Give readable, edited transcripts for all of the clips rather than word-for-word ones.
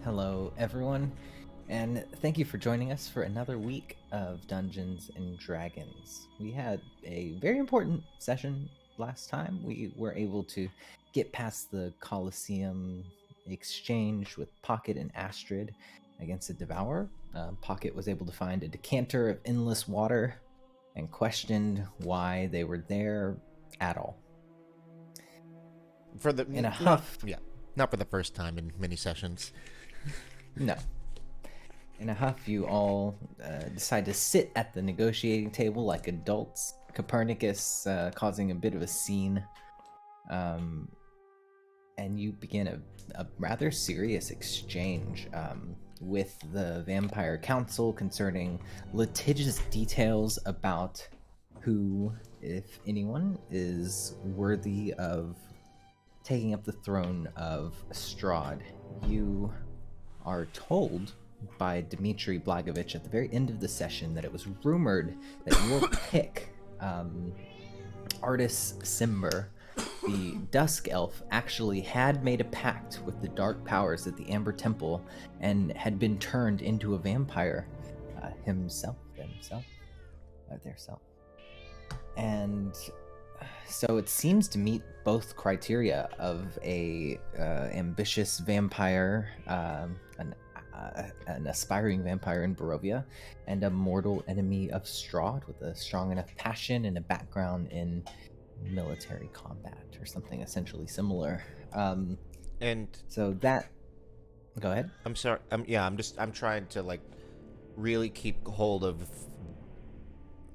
Hello, everyone, and thank you for joining us for another week of Dungeons and Dragons. We had a very important session last time. We were able to get past the Colosseum exchange with Pocket and Astrid against the Devourer. Pocket was able to find a decanter of endless water and questioned why they were there at all. In a huff. Not for the first time in many sessions. No. In a huff, you all decide to sit at the negotiating table like adults. Copernicus causing a bit of a scene. And you begin a rather serious exchange with the Vampire Council concerning litigious details about who, if anyone, is worthy of taking up the throne of Strahd. You are told by Dmitry Blagovich at the very end of the session that it was rumored that your pick, Artis Simber, the Dusk Elf, actually had made a pact with the dark powers at the Amber Temple and had been turned into a vampire himself. And so it seems to meet both criteria of a ambitious vampire, an aspiring vampire in Barovia, and a mortal enemy of Strahd with a strong enough passion and a background in military combat or something essentially similar. And so that. Go ahead. I'm sorry. I'm trying to really keep hold of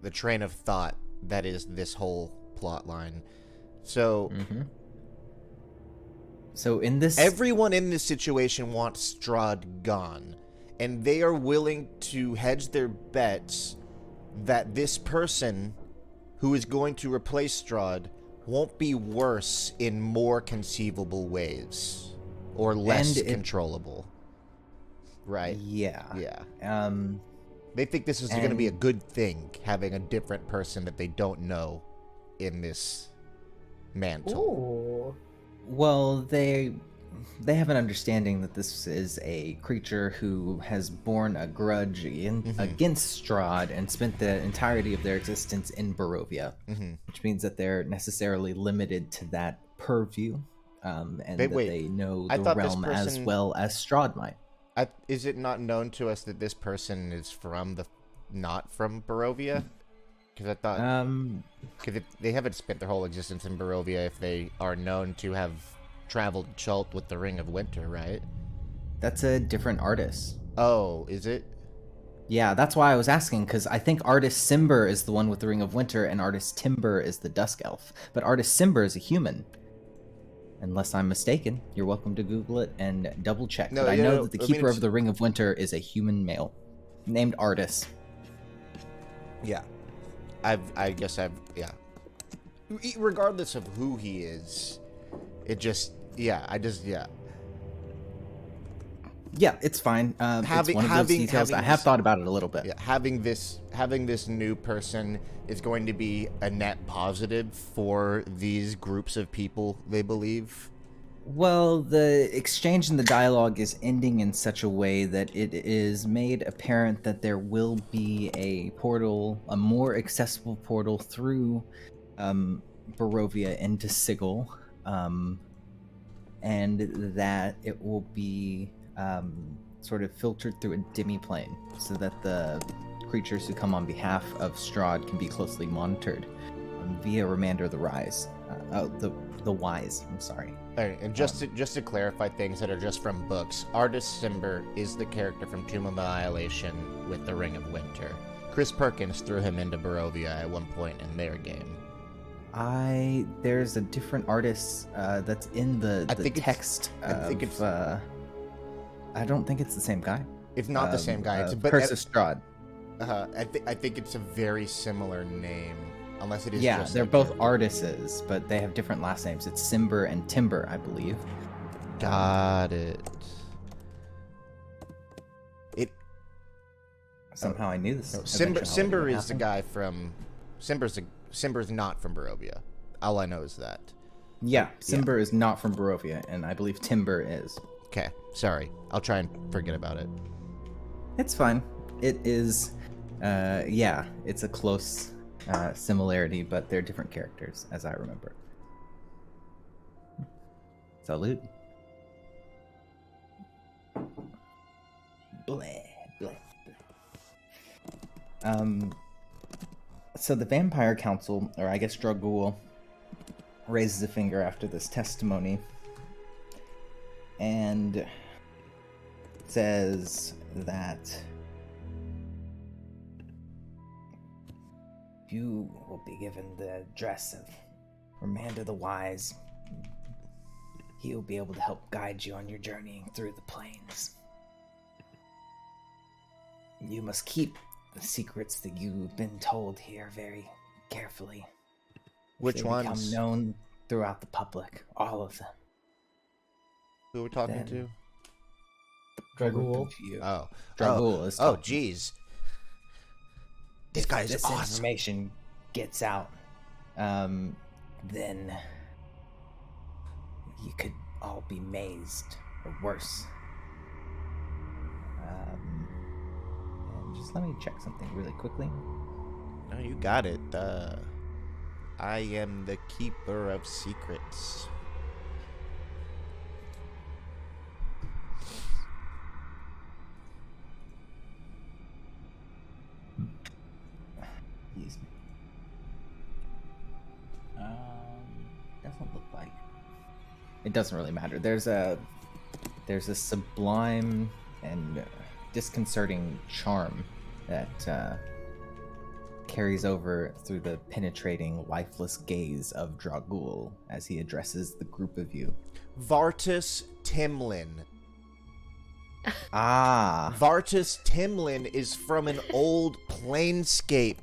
the train of thought that is this whole plot line. So So in this, everyone in this situation wants Strahd gone, and they are willing to hedge their bets that this person who is going to replace Strahd won't be worse in more conceivable ways or less controllable. Right? Yeah. They think this is going to be a good thing, having a different person that they don't know in this mantle. Ooh. Well, they have an understanding that this is a creature who has borne a grudge against Strahd and spent the entirety of their existence in Barovia, which means that they're necessarily limited to that purview, and they know the realm as well as Strahd might. Is it not known to us that this person is not from Barovia? Because I thought, because they haven't spent their whole existence in Barovia if they are known to have traveled Chult with the Ring of Winter, right? That's a different artist. Oh, is it? Yeah, that's why I was asking, because I think Artis Simber is the one with the Ring of Winter and Artis Timber is the Dusk Elf. But Artis Simber is a human. Unless I'm mistaken. You're welcome to Google it and double check. But I know that the Keeper of the Ring of Winter is a human male named Artis. Yeah. Regardless of who he is, Yeah, it's fine. It's one of those details. I have thought about it a little bit. Yeah, having this new person is going to be a net positive for these groups of people, they believe. Well, the exchange and the dialogue is ending in such a way that it is made apparent that there will be a portal, a more accessible portal through Barovia into Sigil, and that it will be sort of filtered through a demi-plane so that the creatures who come on behalf of Strahd can be closely monitored via Ramander the Wise. The Wise, I'm sorry. All right, and just to clarify things that are just from books, Artis Simber is the character from Tomb of Annihilation with the Ring of Winter. Chris Perkins threw him into Barovia at one point in their game. There's a different artist that's in the text. I don't think it's the same guy. It's not the same guy. It's Curse of Strahd. I think it's a very similar name, unless it is. Yeah, they're both artists, but they have different last names. It's Simber and Timber, I believe. Got it. Somehow I knew this. No, Simber is the guy from. Simber's not from Barovia. All I know is that. Yeah, Simber is not from Barovia, and I believe Timber is. Okay, sorry. I'll try and forget about it. It's fine. It is, yeah, it's a close similarity, but they're different characters, as I remember. Salute. Bleh, bleh, bleh. So the Vampire Council, or I guess Dragul, raises a finger after this testimony and says that you will be given the address of Ramander the Wise. He will be able to help guide you on your journey through the plains. You must keep the secrets that you've been told here very carefully. Which they ones? become known throughout the public, all of them. Who are we talking Then to? Dragul. Oh. Dragul is Oh, talking. jeez. This guy is this awesome. information gets out, then you could all be mazed, or worse. And just let me check something really quickly. No, you got it. I am the keeper of secrets. Excuse me. Doesn't look like it. Doesn't really matter. There's a sublime and disconcerting charm that carries over through the penetrating, lifeless gaze of Dragul as he addresses the group of you. Vartus Timlin. Ah. Vartus Timlin is from an old Planescape,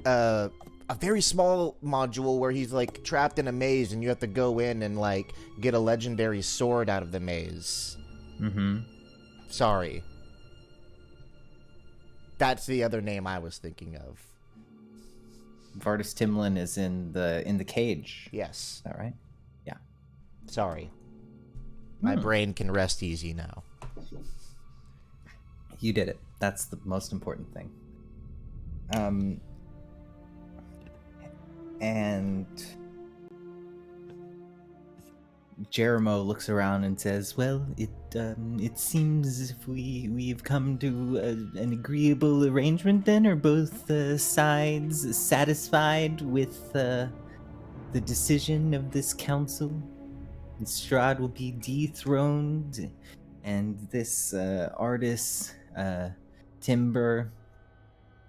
a very small module where he's like trapped in a maze and you have to go in and like get a legendary sword out of the maze. Mm-hmm. Sorry. That's the other name I was thinking of. Vartus Timlin is in the cage. Yes. Is that right? Yeah. Sorry. My brain can rest easy now. You did it. That's the most important thing. And Jeremo looks around and says, "Well, it seems as if we've come to an agreeable arrangement. Then, are both sides satisfied with the decision of this council? Strahd will be dethroned, and this artist, Timber,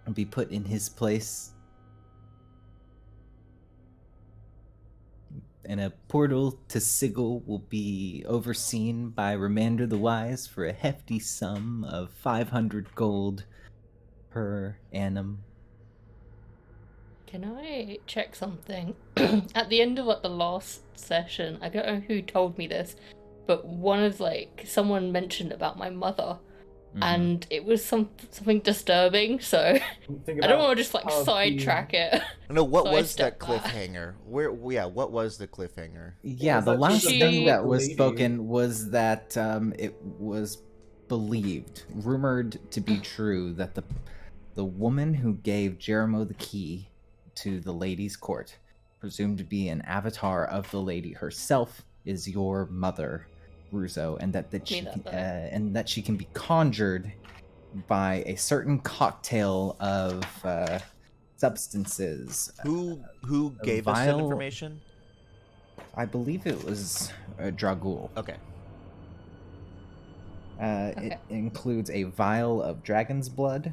will be put in his place. And a portal to Sigil will be overseen by Ramander the Wise for a hefty sum of 500 gold per annum." Can I check something? At the end of the last session, I don't know who told me this, but someone mentioned about my mother, and it was something disturbing. So I don't want to just sidetrack it. No, what was that Sidestep that. cliffhanger? What was the cliffhanger? Yeah, the last thing that was spoken was that it was believed, rumored to be true, that the woman who gave Jeremo the key to the lady's court, presumed to be an avatar of the lady herself, is your mother, Russo, and that she can be conjured by a certain cocktail of substances. Who gave us that information? I believe it was Dragul. Okay. It includes a vial of dragon's blood,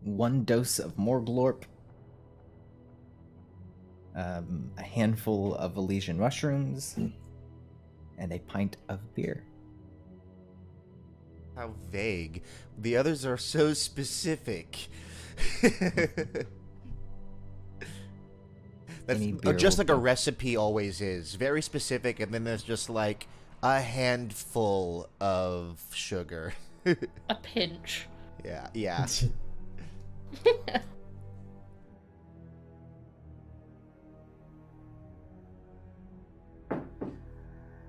1 dose of Morglorp, a handful of Elysian mushrooms, and a pint of beer. How vague. The others are so specific. That's just like a recipe always is. Very specific, and then there's just like a handful of sugar. A pinch. Yeah.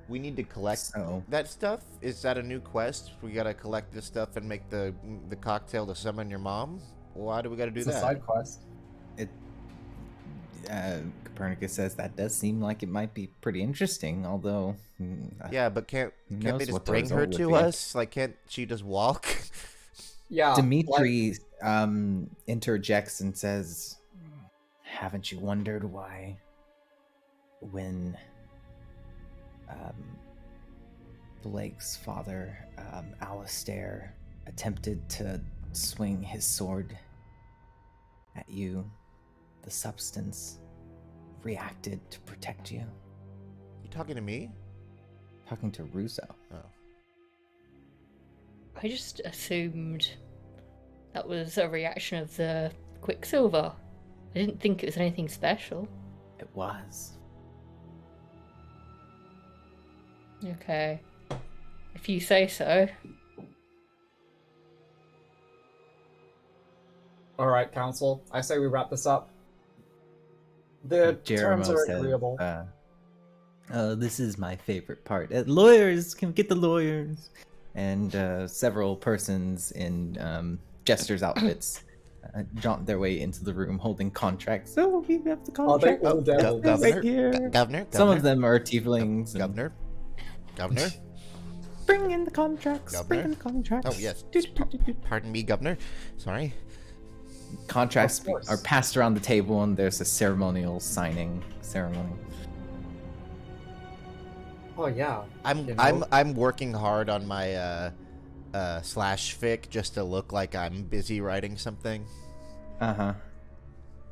We need to collect So that stuff. Is that a new quest? We gotta collect this stuff and make the cocktail to summon your mom. Why do we gotta do It's a that? side quest. it Copernicus says that does seem like it might be pretty interesting, although Yeah, but can't who they knows just what the bring her result would to be. us? Like, can't she just walk? Yeah. like, Dimitri interjects and says, haven't you wondered why when Blake's father, Alistair, attempted to swing his sword at you, the substance reacted to protect you? You talking to me? Talking to Russo. Oh. I just assumed that was a reaction of the Quicksilver. I didn't think it was anything special. It was. Okay. If you say so. All right, council. I say we wrap this up. The terms Jeremo are says, agreeable. this is my favorite part. Lawyers, can we get the lawyers? And several persons in jesters' outfits jaunt their way into the room holding contracts. Oh, we have the Are they contract. all devils? Governor, right here. governor. Some of them are tieflings. and- Governor. Governor. Bring in the contracts. Bring in the contracts. Oh yes. Pardon me, Governor. Sorry. Contracts Of course. are passed around the table, and there's a ceremonial signing ceremony. Oh yeah. I'm You know? I'm working hard on my slash fic just to look like I'm busy writing something. Uh-huh.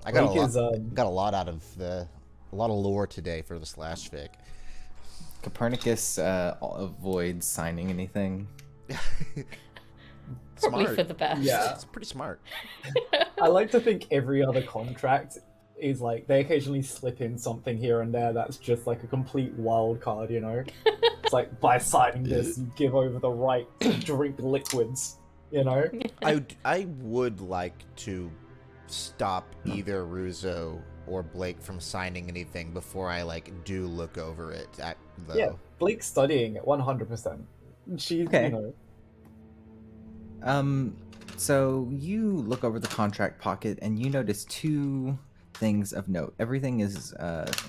I got Blake is, got a lot out of a lot of lore today for the slash fic. Copernicus avoids signing anything. Probably Smart. for the best. Yeah. It's pretty smart. I like to think every other contract is like they occasionally slip in something here and there that's just like a complete wild card, you know? It's like by signing this, you give over the right to drink liquids, you know? I would like to stop either Russo or Blake from signing anything before I like do look over it. Though. Yeah, Blake's studying it 100%. She's, Okay. you know, So you look over the contract pocket and you notice two things of note. Everything is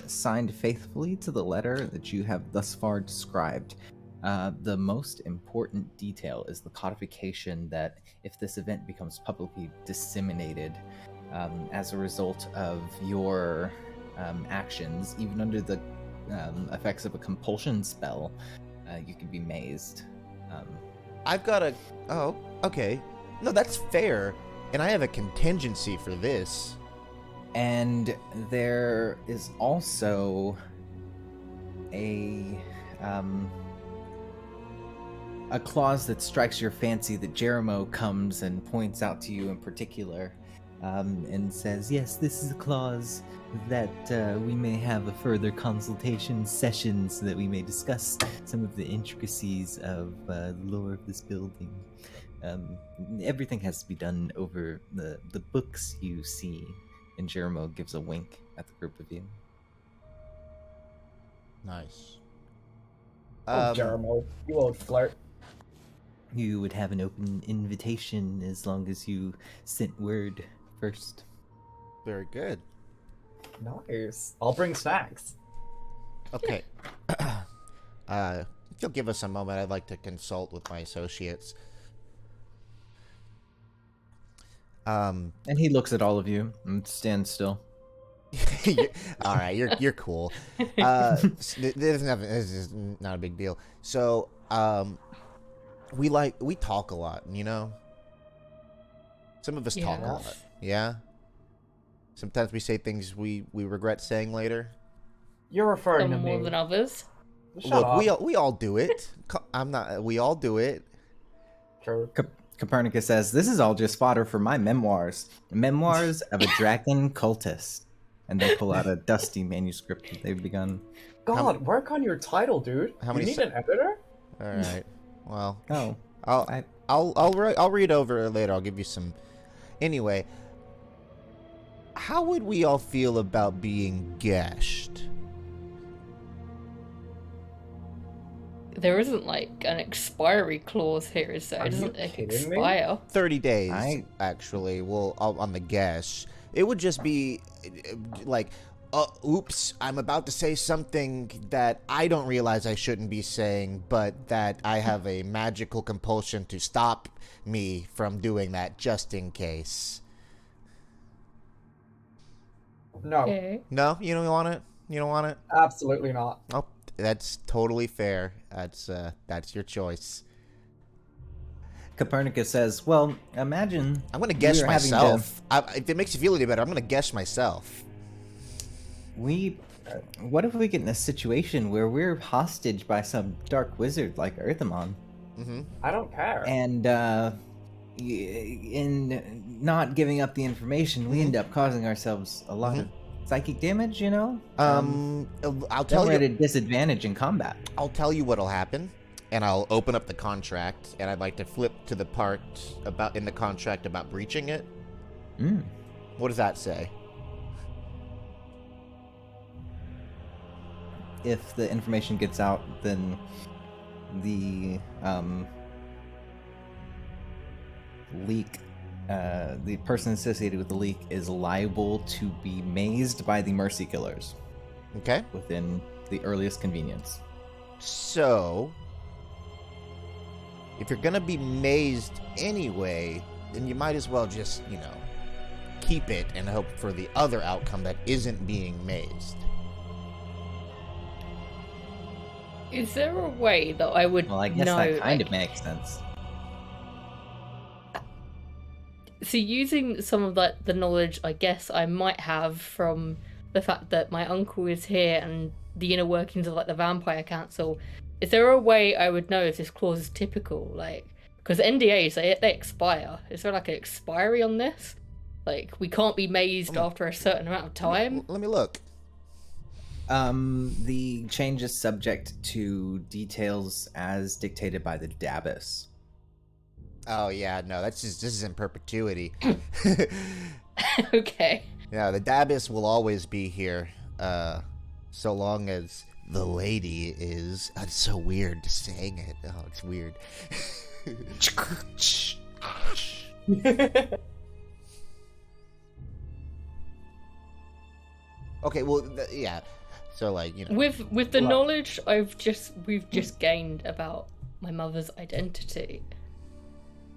signed faithfully to the letter that you have thus far described. The most important detail is the codification that if this event becomes publicly disseminated as a result of your actions, even under the effects of a compulsion spell, you can be mazed. I've got a. Oh, okay. No, that's fair. And I have a contingency for this. And there is also a clause that strikes your fancy that Jeremo comes and points out to you in particular, and says, yes, this is a clause that we may have a further consultation session so that we may discuss some of the intricacies of the lore of this building. Everything has to be done over the books you see. And Jeremo gives a wink at the group of you. Nice. Jeremo, you old flirt. You would have an open invitation as long as you sent word first. Very good. Nice. I'll bring snacks. Okay. If you'll give us a moment, I'd like to consult with my associates. And he looks at all of you and stands still. All right, you're cool. This is not a big deal. So, we talk a lot, you know. Some of us talk a Yes. lot. Yeah. Sometimes we say things we regret saying later. You're referring Some to more me. than others. Shut Look, up. we all do it. I'm not. We all do it. True. Copernicus says, this is all just fodder for my memoirs. Memoirs of a Draken cultist. And they pull out a dusty manuscript that they've begun. God, work on your title, dude. How You many need an editor? All right. Well, Oh, I'll read over it later. I'll give you some. Anyway, how would we all feel about being gashed? there isn't like an expiry clause here, is there? Are It you doesn't kidding me? expire. 30 days, I- actually. Well, on the guess. It would just be like, oops, I'm about to say something that I don't realize I shouldn't be saying, but that I have a magical compulsion to stop me from doing that just in case. No, Okay. No, you don't want it? You don't want it? absolutely not. Oh, that's totally fair. That's your choice. Copernicus says, "Well, imagine I'm gonna guess we were having to- myself. If it makes you feel any better, I'm gonna guess myself. What if we get in a situation where we're hostage by some dark wizard like Earthamon, Mm-hmm. I don't care. and in not giving up the information, we end up causing ourselves a lot of psychic damage? You know, I'll then tell we're at you. a disadvantage in combat." I'll tell you what'll happen, and I'll open up the contract, and I'd like to flip to the part about in the contract about breaching it. Mm. What does that say? If the information gets out, then the leak, the person associated with the leak is liable to be mazed by the Mercy Killers Okay. within the earliest convenience. So, if you're gonna be mazed anyway, then you might as well just, keep it and hope for the other outcome that isn't being mazed. Is there a way that I would Well, I guess know? that kind like, of makes sense. So using some of the knowledge I guess I might have from the fact that my uncle is here and the inner workings of the Vampire Council, is there a way I would know if this clause is typical? Because NDAs, they expire. Is there an expiry on this? We can't be mazed after a certain amount of time? Let me look. The change is subject to details as dictated by the Dabus. Oh yeah, no, this is in perpetuity. Okay. Yeah, the Dabus will always be here, so long as the lady is. It's so weird saying it. Oh, it's weird. Okay, well, yeah. So With the Well- knowledge we've just gained about my mother's identity,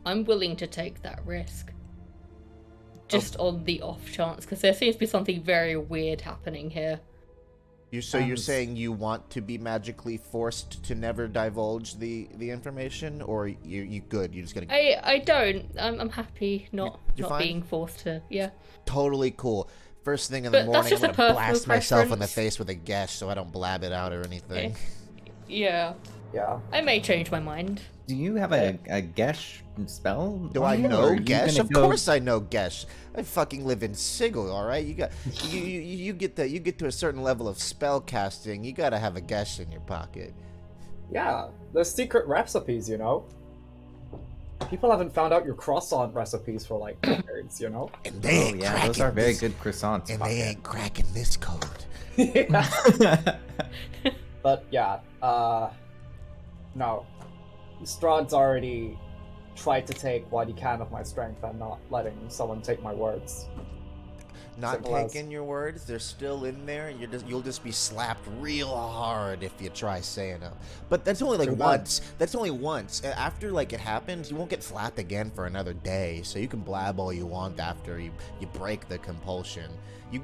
I'm willing to take that risk. Just on the off chance, because there seems to be something very weird happening here. you're saying you want to be magically forced to never divulge the information, or you good? You're just gonna I don't. I'm happy not You're not fine? being forced to. Yeah. totally cool. First thing in the But that's morning, I'm just a gonna personal blast myself in the preference. face with a guess so I don't blab it out or anything. Yeah. Yeah. I may change my mind. Do you have a Gesh spell? Do on I you, or know are you Gesh? gonna Of go- course I know Gesh. I fucking live in Sigil, all right. You got you get to a certain level of spell casting. You gotta have a Gesh in your pocket. Yeah. There's secret recipes, People haven't found out your croissant recipes for decades, And they Oh ain't yeah, cracking those are very this, good croissants. And they ain't cracking this code. Yeah. But yeah, no. Strahd's already tried to take what he can of my strength and not letting someone take my words. Not Simple as. taking your words, they're still in there, and you'll just be slapped real hard if you try saying them. But that's only Too bad. once. That's only once. After it happens, you won't get slapped again for another day. So you can blab all you want after you break the compulsion.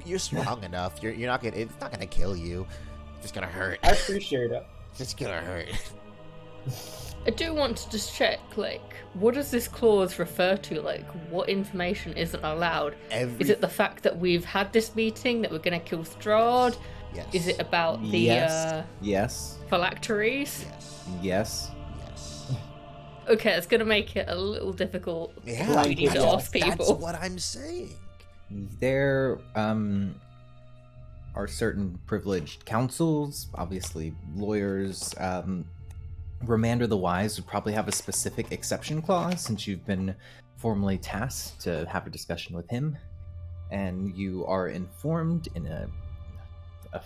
You're strong enough. You're not gonna. It's not gonna kill you. It's just gonna hurt. I appreciate it. It's just gonna hurt. I do want to just check, what does this clause refer to? What information isn't allowed? Is it the fact that we've had this meeting, that we're going to kill Strahd? Yes. Is it about the Yes. phylacteries? Yes. Yes. Yes. Okay, it's going to make it a little difficult Yeah. for me to ask That's people. what I'm saying. There are certain privileged councils, obviously lawyers. Romander the Wise would probably have a specific exception clause since you've been formally tasked to have a discussion with him, and you are informed in a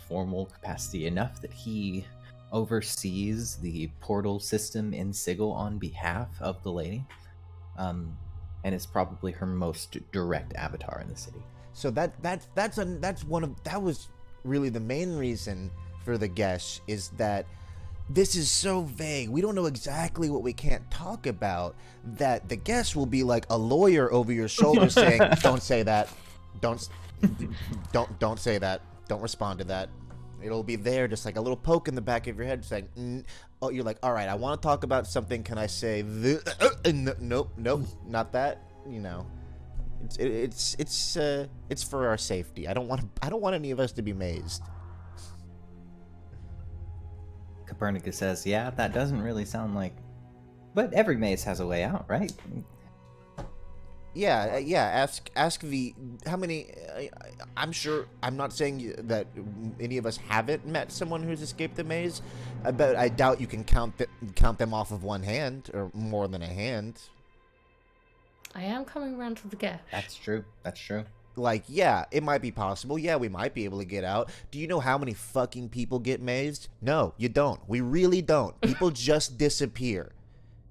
formal capacity enough that he oversees the portal system in Sigil on behalf of the lady, and is probably her most direct avatar in the city. So that was really the main reason for the Gesh, is that this is so vague. We don't know exactly what we can't talk about, that the Gesh will be like a lawyer over your shoulder saying, "Don't say that. Don't say that. Don't respond to that." It'll be there, just like a little poke in the back of your head saying, "Oh, you're like, all right, I want to talk about something. Can I say nope, not that." You know, it's for our safety. I don't want any of us to be mazed. Copernicus says, "Yeah, that doesn't really sound like, but every maze has a way out, right?" Yeah. Ask the how many. I'm sure. I'm not saying that any of us haven't met someone who's escaped the maze, but I doubt you can count them off of one hand or more than a hand. I am coming around to the guess. That's true. Like, yeah, it might be possible. Yeah, we might be able to get out. Do you know how many fucking people get mazed? No, you don't. We really don't. People just disappear.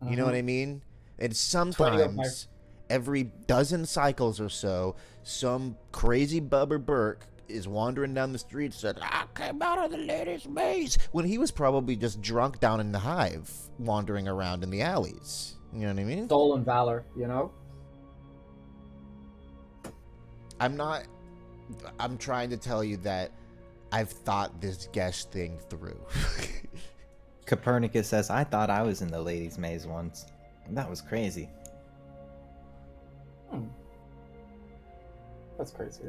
You know what I mean? And sometimes, every dozen cycles or so, some crazy Bubber Burke is wandering down the street and said, "I came out of the lady's maze," when he was probably just drunk down in the hive, wandering around in the alleys. You know what I mean? Stolen valor, you know? I'm trying to tell you that I've thought this Gesh thing through. Copernicus says, "I thought I was in the ladies' maze once. That was crazy." That's crazy.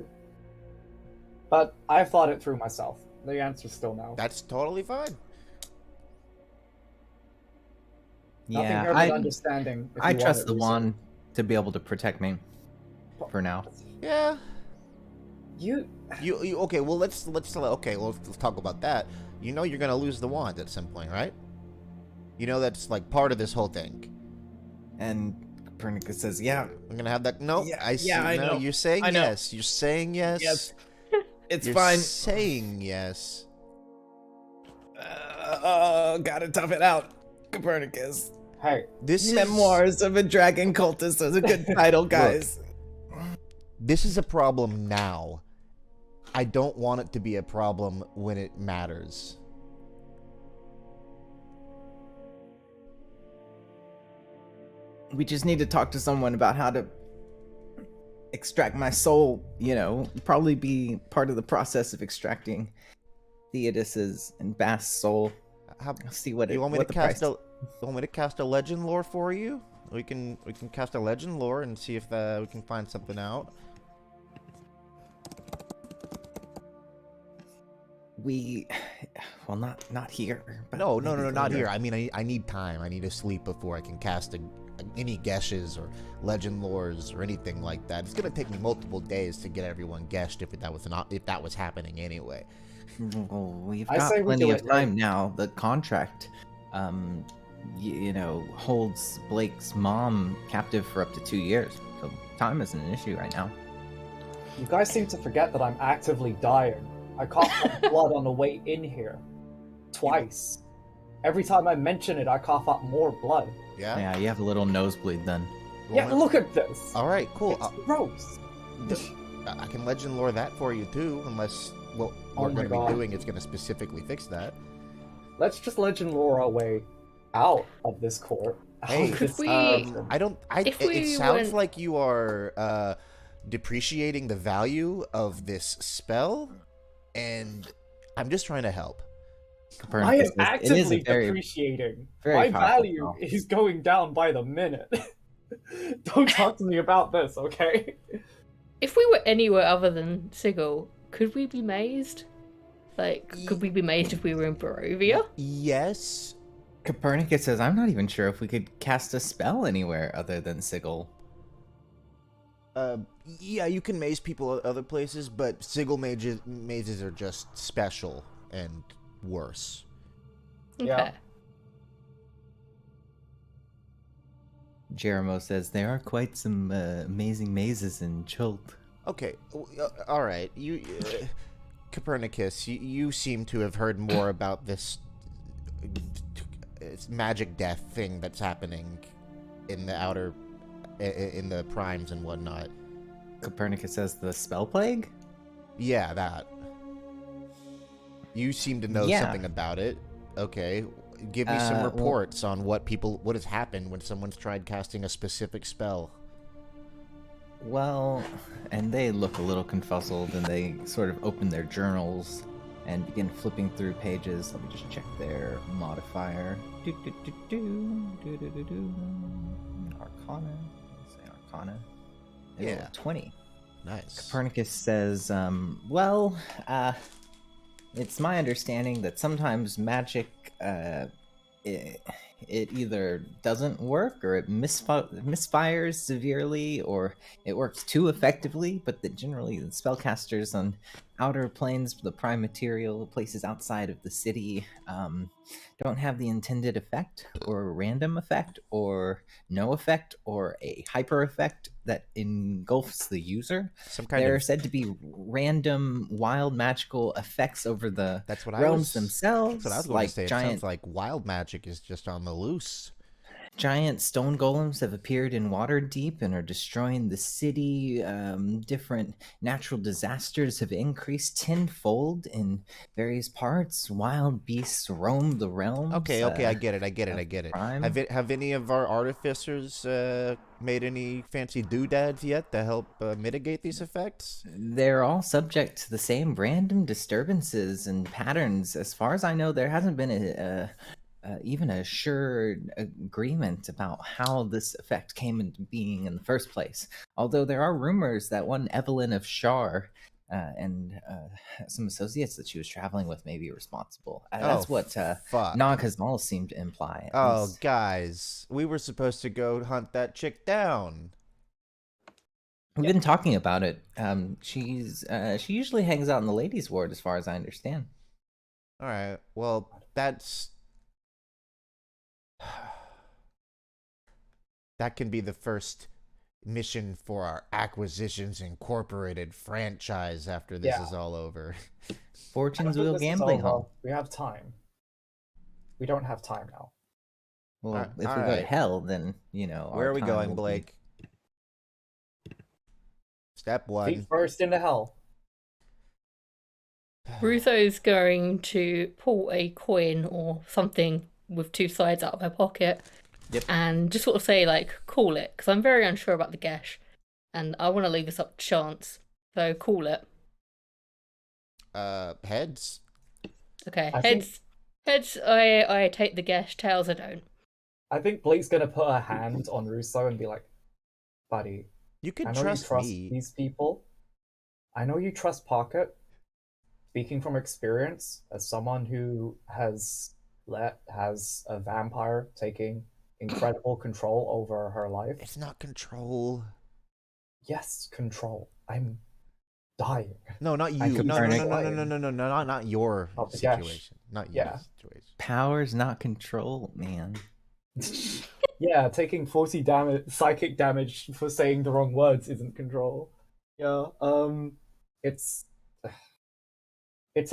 But I've thought it through myself. The answer's still no. That's totally fine. Nothing Yeah, here but understanding. I trust the wand to be able to protect me for now. Yeah. You okay? Well, let's talk about that. You know, you're gonna lose the wand at some point, right? You know that's like part of this whole thing. And Copernicus says, "Yeah, I'm gonna have that." No, yeah, I see. yeah, I no, know. You're saying I know. yes. You're saying yes. Yes, it's You're fine. Saying yes. Gotta tough it out, Copernicus. Hey, This Memoirs of a Dragon Cultist is a good title, guys. This is a problem now. I don't want it to be a problem when it matters. We just need to talk to someone about how to extract my soul, you know, probably be part of the process of extracting Theodis's and Bast's soul. See what You want me what to the cast price- want me to cast a legend lore for you? We can cast a legend lore and see if we can find something out. Well, not here. But No, maybe not later. here. I mean, I need time. I need to sleep before I can cast any Geshes or legend lores or anything like that. It's gonna take me multiple days to get everyone Geshed if that was happening anyway. Well, we've I got say we plenty do of it time now. The contract, you know, holds Blake's mom captive for up to 2 years. So time isn't an issue right now. you guys seem to forget that I'm actively dying. I coughed up blood on the way in here. Twice. Every time I mention it, I cough up more blood. Yeah. Yeah, you have a little nosebleed then. Yeah, look at this. All right, cool. It's gross. I can legend lore that for you too, unless what Oh we're my going to God. be doing is going to specifically fix that. Let's just legend lore our way out of this court. Out Hey, of this we- dungeon. It sounds like you are depreciating the value of this spell, and I'm just trying to help. I Copernicus am says, "It is a actively very, depreciating. very My powerful value spell." is going down by the minute. Don't talk to me about this, okay? If we were anywhere other than Sigil, could we be mazed? Like, could we be mazed if we were in Barovia? Yes. Copernicus says, "I'm not even sure if we could cast a spell anywhere other than Sigil." Yeah, you can maze people at other places, but Sigil mazes are just special and worse. Okay. Yeah. Jeremo says, "There are quite some amazing mazes in Chult." Okay, all right. You, Copernicus, you seem to have heard more about this it's magic death thing that's happening in the outer, in the primes and whatnot. Copernicus says the spell plague? Yeah, that. You seem to know Yeah. something about it. Okay. Give me some reports on what has happened when someone's tried casting a specific spell. Well, and they look a little confuzzled, and they sort of open their journals and begin flipping through pages. Let me just check their modifier. Arcana. Let's say Arcana. Yeah. 20. Nice. Copernicus says, it's my understanding that sometimes magic, it either doesn't work, or it misfires severely, or it works too effectively, but that generally the spellcasters on outer planes, the prime material, places outside of the city, don't have the intended effect, or a random effect, or no effect, or a hyper effect that engulfs the user. Some kind They're of said to be random, wild, magical effects over the That's what realms themselves. That's what I was going like to say. It giant sounds like wild magic is just on the loose. Giant stone golems have appeared in Waterdeep and are destroying the city. Different natural disasters have increased tenfold in various parts. Wild beasts roam the realms. Okay, I get it. Prime. Have any of our artificers made any fancy doodads yet to help mitigate these effects? They're all subject to the same random disturbances and patterns. As far as I know, there hasn't been even a sure agreement about how this effect came into being in the first place. Although there are rumors that one Evelyn of Shar and some associates that she was traveling with may be responsible. That's what fuck. Nag-Hazamal seemed to imply. Oh, guys, we were supposed to go hunt that chick down. We've been talking about it. She usually hangs out in the ladies' ward, as far as I understand. All right, well, that can be the first mission for our Acquisitions Incorporated franchise after this is all over. Fortune's After Wheel this is Gambling over, Hall. We have time. We don't have time now. Well, if we all go to right. hell, then, Where are we going, will Blake? Step one. Feet first into hell. Russo's going to pull a coin or something with two sides out of her pocket. Yep. And just sort of say, like, call it, because I'm very unsure about the Gesh, and I want to leave this up to chance. So call it. Heads. Okay, I heads. think- Heads. I take the Gesh. Tails, I don't. I think Blake's gonna put her hand on Russo and be like, buddy, You I can know trust you trust me. these people. I know you trust Pocket. Speaking from experience, as someone who has a vampire taking incredible control over her life. It's not control. Yes, control. I'm dying. No, not you. I No, can no, burn no, it. no, no, no, no, no, no, not your Not the Gesh. situation. Not Yeah. your situation. Power's not control, man. Yeah, taking 40 psychic damage for saying the wrong words isn't control. Yeah, it's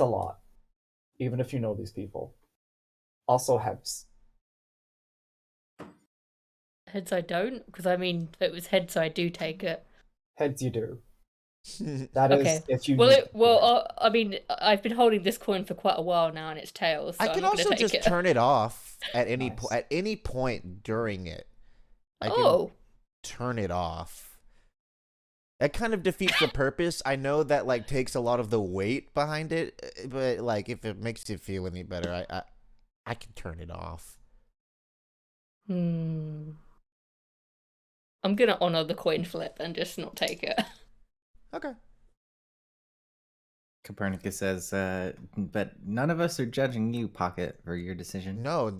a lot, even if you know these people. Also, heads. Heads, I don't, because I mean, if it was heads, I do take it. Heads, you do. That is, Okay. if you. I mean, I've been holding this coin for quite a while now, and it's tails. So I I'm can not gonna also take just it. turn it off at any Nice. at any point during it. I can Oh, turn it off. That kind of defeats the purpose. I know that like takes a lot of the weight behind it, but like if it makes you feel any better, I can turn it off. I'm gonna honor the coin flip and just not take it. Okay. Copernicus says, but none of us are judging you, Pocket, for your decision. No.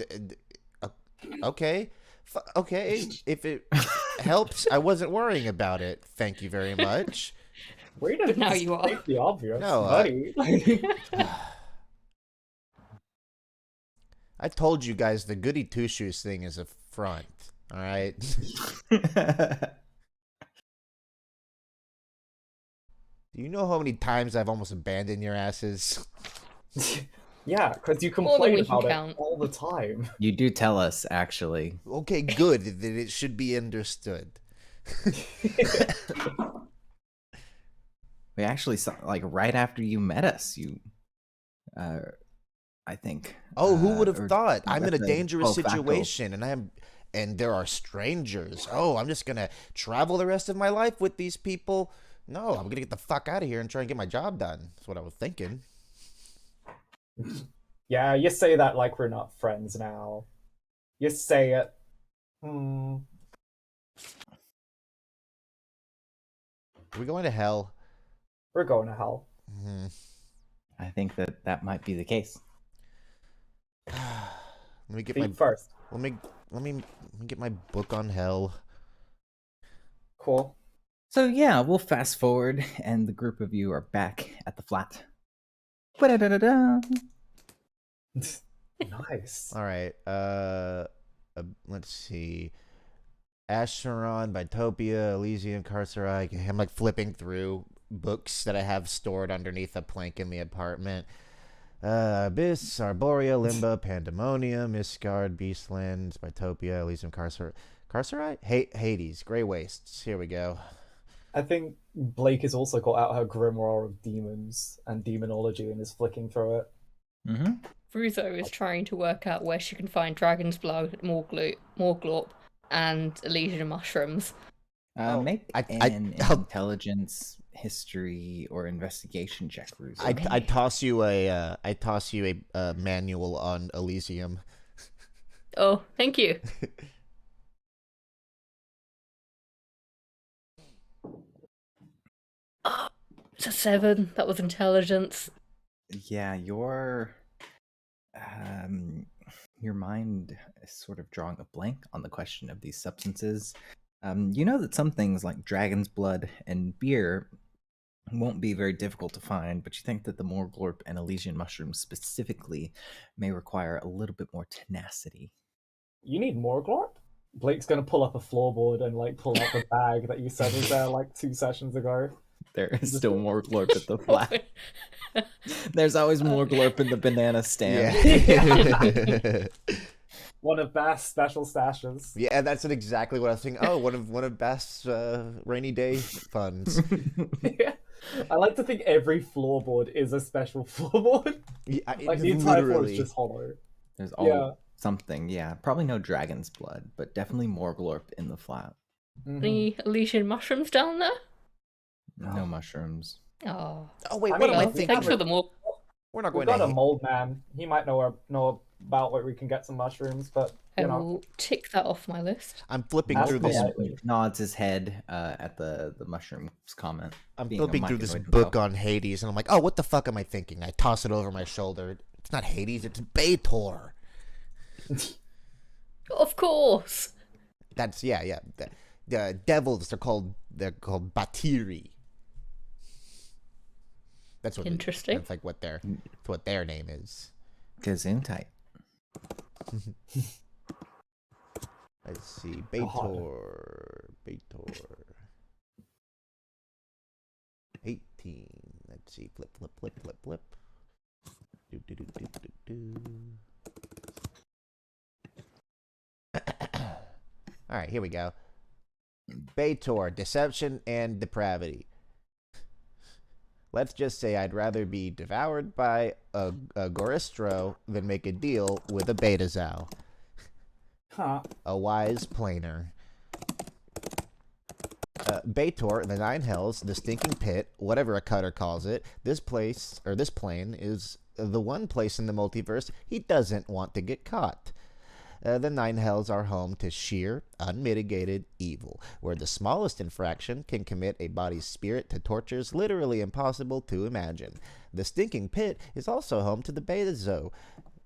Okay. Okay. If it helps, I wasn't worrying about it. Thank you very much. Wait a Now you are. the obvious, No, buddy. I told you guys the goody two shoes thing is a front. All right. Do you know how many times I've almost abandoned your asses? Yeah, because you More than complain we can about it count. all the time. You do tell us, actually. Okay, good. Then it should be understood. We actually saw, like, right after you met us, I think. Oh, who would have or thought? you I'm got in a the dangerous quo facto. situation, and there are strangers. Oh, I'm just gonna travel the rest of my life with these people. No, I'm gonna get the fuck out of here and try and get my job done. That's what I was thinking. Yeah, you say that like we're not friends now. You say it. Are we going to hell? We're going to hell. I think that might be the case. Let me get Feet first. Let me get my book on hell. Cool. So yeah, we'll fast forward, and the group of you are back at the flat. Ba-da-da-da-da. Nice. All right. Let's see. Acheron, Bitopia, Elysium, Carcerai. I'm like flipping through books that I have stored underneath a plank in the apartment. Abyss, Arborea, Limba, Pandemonium, Misgard, Beastlands, Bitopia, Elysium, Carcerai? Hades, Grey Wastes. Here we go. I think Blake has also got out her grimoire of demons and demonology and is flicking through it. Mm-hmm. Ruzo is trying to work out where she can find Dragon's Blood, Morglorp, and Elysian mushrooms. Make an intelligence, history, or investigation check, Ruzo. I toss you a manual on Elysium. Oh, thank you. Oh, it's a 7. That was intelligence. Yeah, your mind is sort of drawing a blank on the question of these substances. You know that some things like dragon's blood and beer won't be very difficult to find, but you think that the Morglorp and Elysian mushrooms specifically may require a little bit more tenacity. You need more Glorp? Blake's gonna pull up a floorboard and like pull out the bag that you said was there like 2 sessions ago. There is still Morglorp at the flat. There's always Morglorp in the banana stand. Yeah. One of Bass' special stashes. Yeah, that's exactly what I was thinking. Oh, one of Bass' rainy day funds. Yeah. I like to think every floorboard is a special floorboard. Yeah, Like the entire floor is just hollow. There's all something, yeah. Probably no dragon's blood, but definitely Morglorp in the flat. Any Elysian mushrooms down there? No mushrooms. Oh. Oh wait, I what mean, am I well, thinking? Thanks for the more. We're not We've going got to a mold man. He might know about where we can get some mushrooms, but I you know. will tick that off my list. I'm flipping That's through this. polite. Nods his head at the mushrooms comment. I'm being a flipping through this micronoid book himself. on Hades, and I'm like, oh, what the fuck am I thinking? I toss it over my shoulder. It's not Hades, it's Baator. Of course. That's yeah. The devils they're called Batiri. That's what Interesting. That's like what their name is. Gesundheit. Let's see, Baator. 18. Let's see, flip. Do. All right, here we go. Baator, deception and depravity. Let's just say I'd rather be devoured by a Goristro than make a deal with a Betazao. Huh. A wise planer. Baator, the Nine Hells, the Stinking Pit, whatever a cutter calls it, this plane is the one place in the multiverse he doesn't want to get caught. The Nine Hells are home to sheer, unmitigated evil, where the smallest infraction can commit a body's spirit to tortures literally impossible to imagine. The Stinking Pit is also home to the Betazao,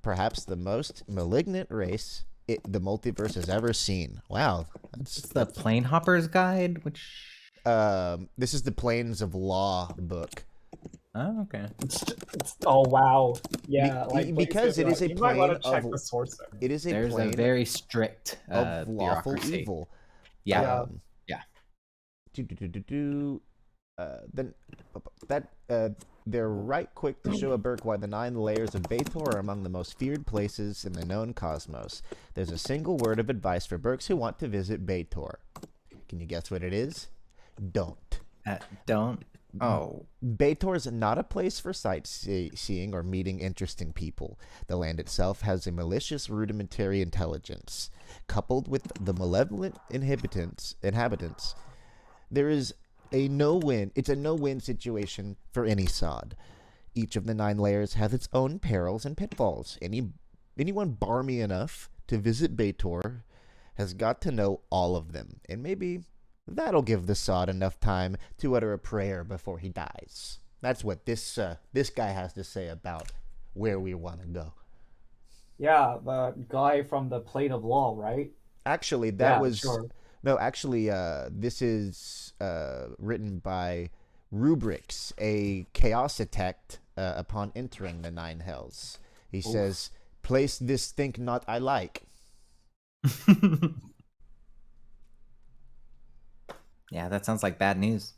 perhaps the most malignant race the multiverse has ever seen. Wow. It's the Plane Hopper's Guide, which... This is the Planes of Law book. Oh, okay. Oh wow. Yeah, like because it is a you might want to plane check of the source. it is a There's plane a very strict of lawful bureaucracy. evil. Yeah. Then that They're right quick to show a Burke why the 9 layers of Baator are among the most feared places in the known cosmos. There's a single word of advice for Burks who want to visit Baator. Can you guess what it is? Don't. Don't. Oh. Baator's not a place for sightseeing or meeting interesting people. The land itself has a malicious rudimentary intelligence. Coupled with the malevolent inhabitants, there is a no-win. It's a no-win situation for any sod. Each of the 9 layers has its own perils and pitfalls. Anyone barmy enough to visit Baator has got to know all of them, and maybe that'll give the sod enough time to utter a prayer before he dies. That's what this guy has to say about where we want to go. Yeah, the guy from the Plate of Law, right? Actually, that Yeah, was sure. no. Actually, this is written by Rubrics, a chaositect. Upon entering the 9 hells, he says, "Place this think not I like." Yeah, that sounds like bad news.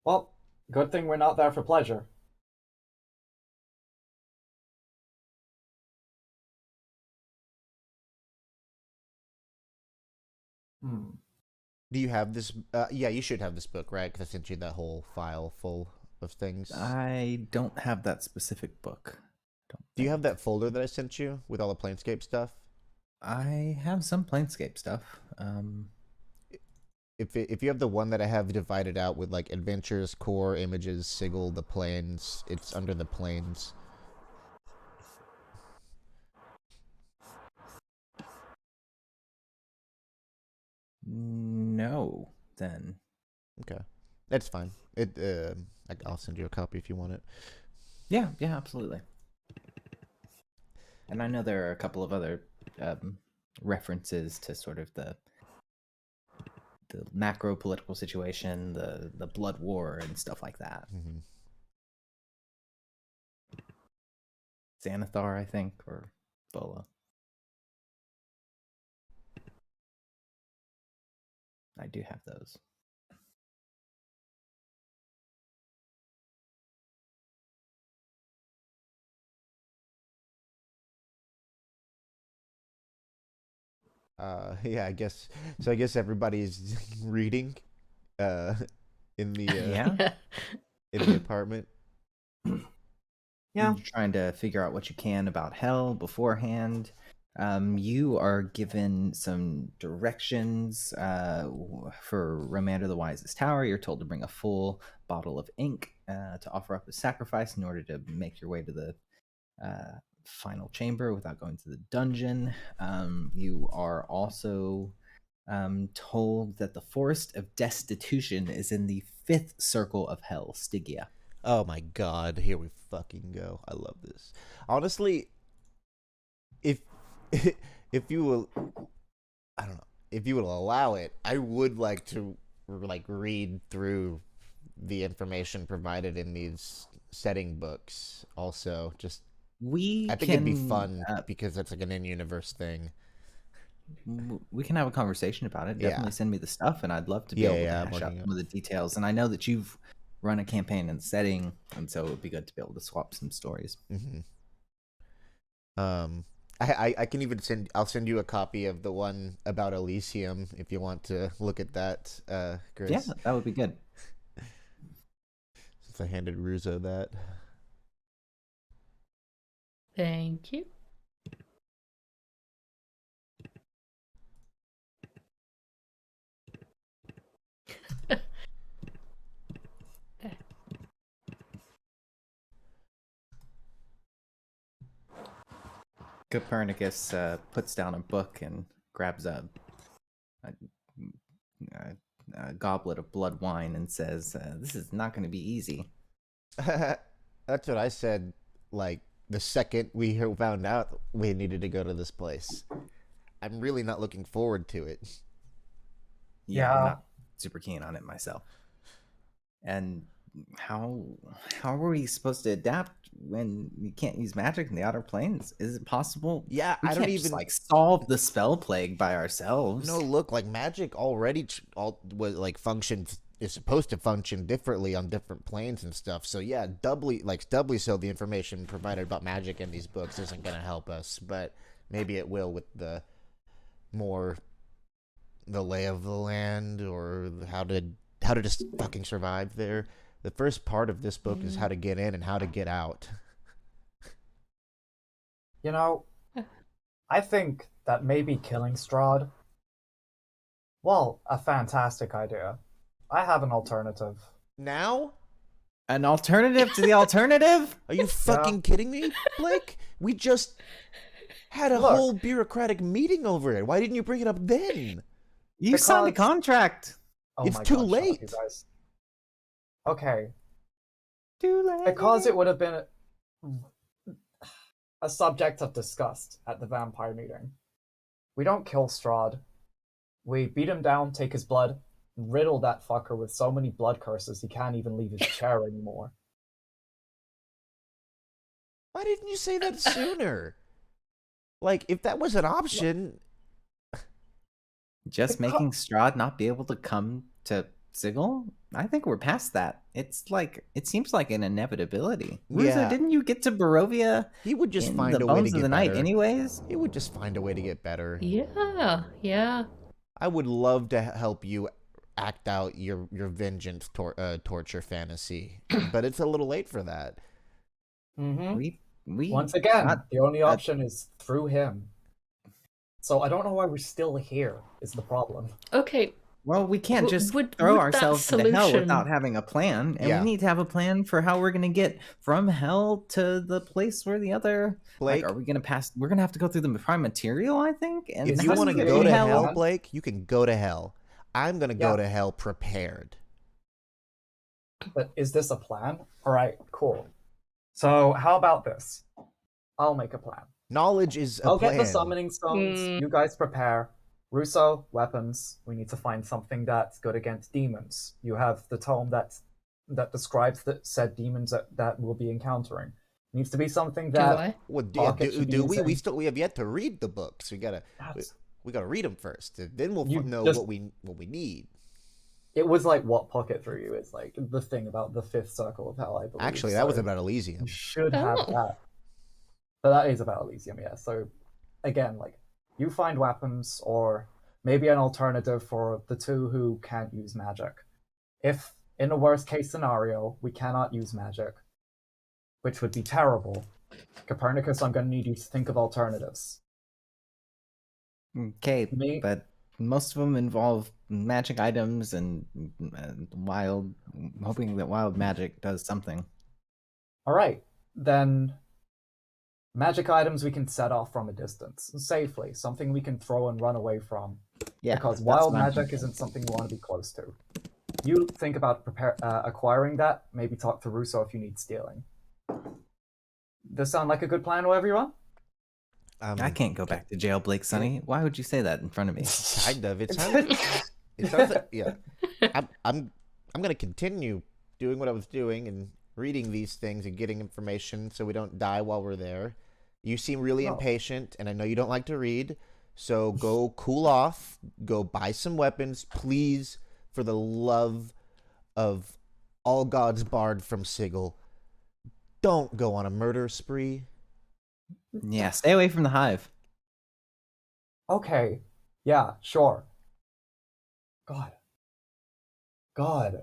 Well, good thing we're not there for pleasure. Do you have this? Yeah, you should have this book, right? Because I sent you that whole file full of things. I don't have that specific book. Do you have that folder that I sent you with all the Planescape stuff? I have some Planescape stuff. If you have the one that I have divided out with like adventures, core, images, Sigil, the planes, it's under the planes. No, then. Okay, that's fine. I'll send you a copy if you want it. Yeah, absolutely. And I know there are a couple of other references to sort of the macro political situation, the blood war, and stuff like that. Mm-hmm. Xanathar, I think, or Bola. I do have those. Yeah, I guess so. I guess everybody's reading, in the Yeah. in the apartment. Yeah. You're trying to figure out what you can about hell beforehand. You are given some directions for Romander the Wise's Tower. You're told to bring a full bottle of ink to offer up as sacrifice in order to make your way to the final chamber without going to the dungeon. You are also told that the Forest of Destitution is in the 5th circle of hell, Stygia. Oh my god, here we fucking go. I love this. Honestly, if you will, I don't know, if you would allow it, I would like to read through the information provided in these setting books also. Just I think it'd be fun because it's like an in-universe thing. We can have a conversation about it. Yeah. Definitely send me the stuff, and I'd love to be able to hash out some of the details. And I know that you've run a campaign in the setting, and so it would be good to be able to swap some stories. Mm-hmm. I can even I'll send you a copy of the one about Elysium if you want to look at that, Chris. Yeah, that would be good. Since I handed Ruzo that. Thank you. Copernicus puts down a book and grabs a goblet of blood wine and says, "This is not going to be easy." That's what I said. Like the second we found out we needed to go to this place, I'm really not looking forward to it. Yeah, I'm not super keen on it myself. And how are we supposed to adapt when we can't use magic in the outer planes? Is it possible? Yeah, we I can't don't just, even solve the spell plague by ourselves. No, look, like magic already was like functioned is supposed to function differently on different planes and stuff. So yeah, doubly so the information provided about magic in these books isn't going to help us, but maybe it will with the lay of the land, or how to just fucking survive there. The first part of this book is how to get in and how to get out. You know, I think that maybe killing Strahd, well, a fantastic idea. I have an alternative. Now? An alternative to the alternative? Are you fucking kidding me, Blake? We just had a whole bureaucratic meeting over it. Why didn't you bring it up then? You signed a contract. Oh It's my too God, shut up, late. you guys. Okay. Too late. Because it would have been a subject of disgust at the vampire meeting. We don't kill Strahd. We beat him down, take his blood, riddle that fucker with so many blood curses he can't even leave his chair anymore. Why didn't you say that sooner? Like, if that was an option... Just making Strahd not be able to come to Sigil? I think we're past that. It seems like an inevitability. Ruza, Yeah. didn't you get to Barovia? He would just in find the a way to bones get of the night better. anyways? He would just find a way to get better. Yeah. I would love to help you act out your vengeance torture fantasy, but it's a little late for that. Mm-hmm. We Once again, got the only option is through him. So I don't know why we're still here, is the problem. Okay. Well, we can't just would throw that ourselves into hell solution- without having a plan, and Yeah. we need to have a plan for how we're gonna get from hell to the place where the other. Blake, Like, are we gonna pass? We're gonna have to go through the prime material, I think. And if how you do want to get go to hell? hell, Blake, you can go to hell. I'm going to go Yeah. to hell prepared. But is this a plan? Alright, cool. So how about this? I'll make a plan. Knowledge is a I'll plan. get the summoning stones. You guys prepare. Russo, weapons. We need to find something that's good against demons. You have the tome that describes the said demons that we'll be encountering. Needs to be something Do that I? Well, Pocket should be do we? using- We have yet to read the books. We gotta read them first. Then we'll You know just- what we need. it was like what Pocket through you is like the thing about the fifth circle of hell, I believe. Actually, that was So about Elysium. you should have Oh. that. But that is about Elysium, yeah. So again, like you find weapons or maybe an alternative for the two who can't use magic. If in a worst case scenario we cannot use magic, which would be terrible, Copernicus, I'm going to need you to think of alternatives. Okay, Me- but most of them involve magic items and wild, hoping that wild magic does something. All right, then magic items we can set off from a distance safely, something we can throw and run away from. Yeah, Because that's wild what I'm magic thinking. isn't something you want to be close to. You think about acquiring that. Maybe talk to Russo if you need stealing. Does sound like a good plan to everyone? I can't go back to jail, Blake Sonny. Why would you say that in front of me? Kind of. It sounds like, yeah. I'm gonna continue doing what I was doing and reading these things and getting information so we don't die while we're there. You seem really No. impatient, and I know you don't like to read. So go cool off. Go buy some weapons, please, for the love of all gods barred from Sigil. Don't go on a murder spree. Yeah, stay away from the hive. Okay. Yeah, sure. God.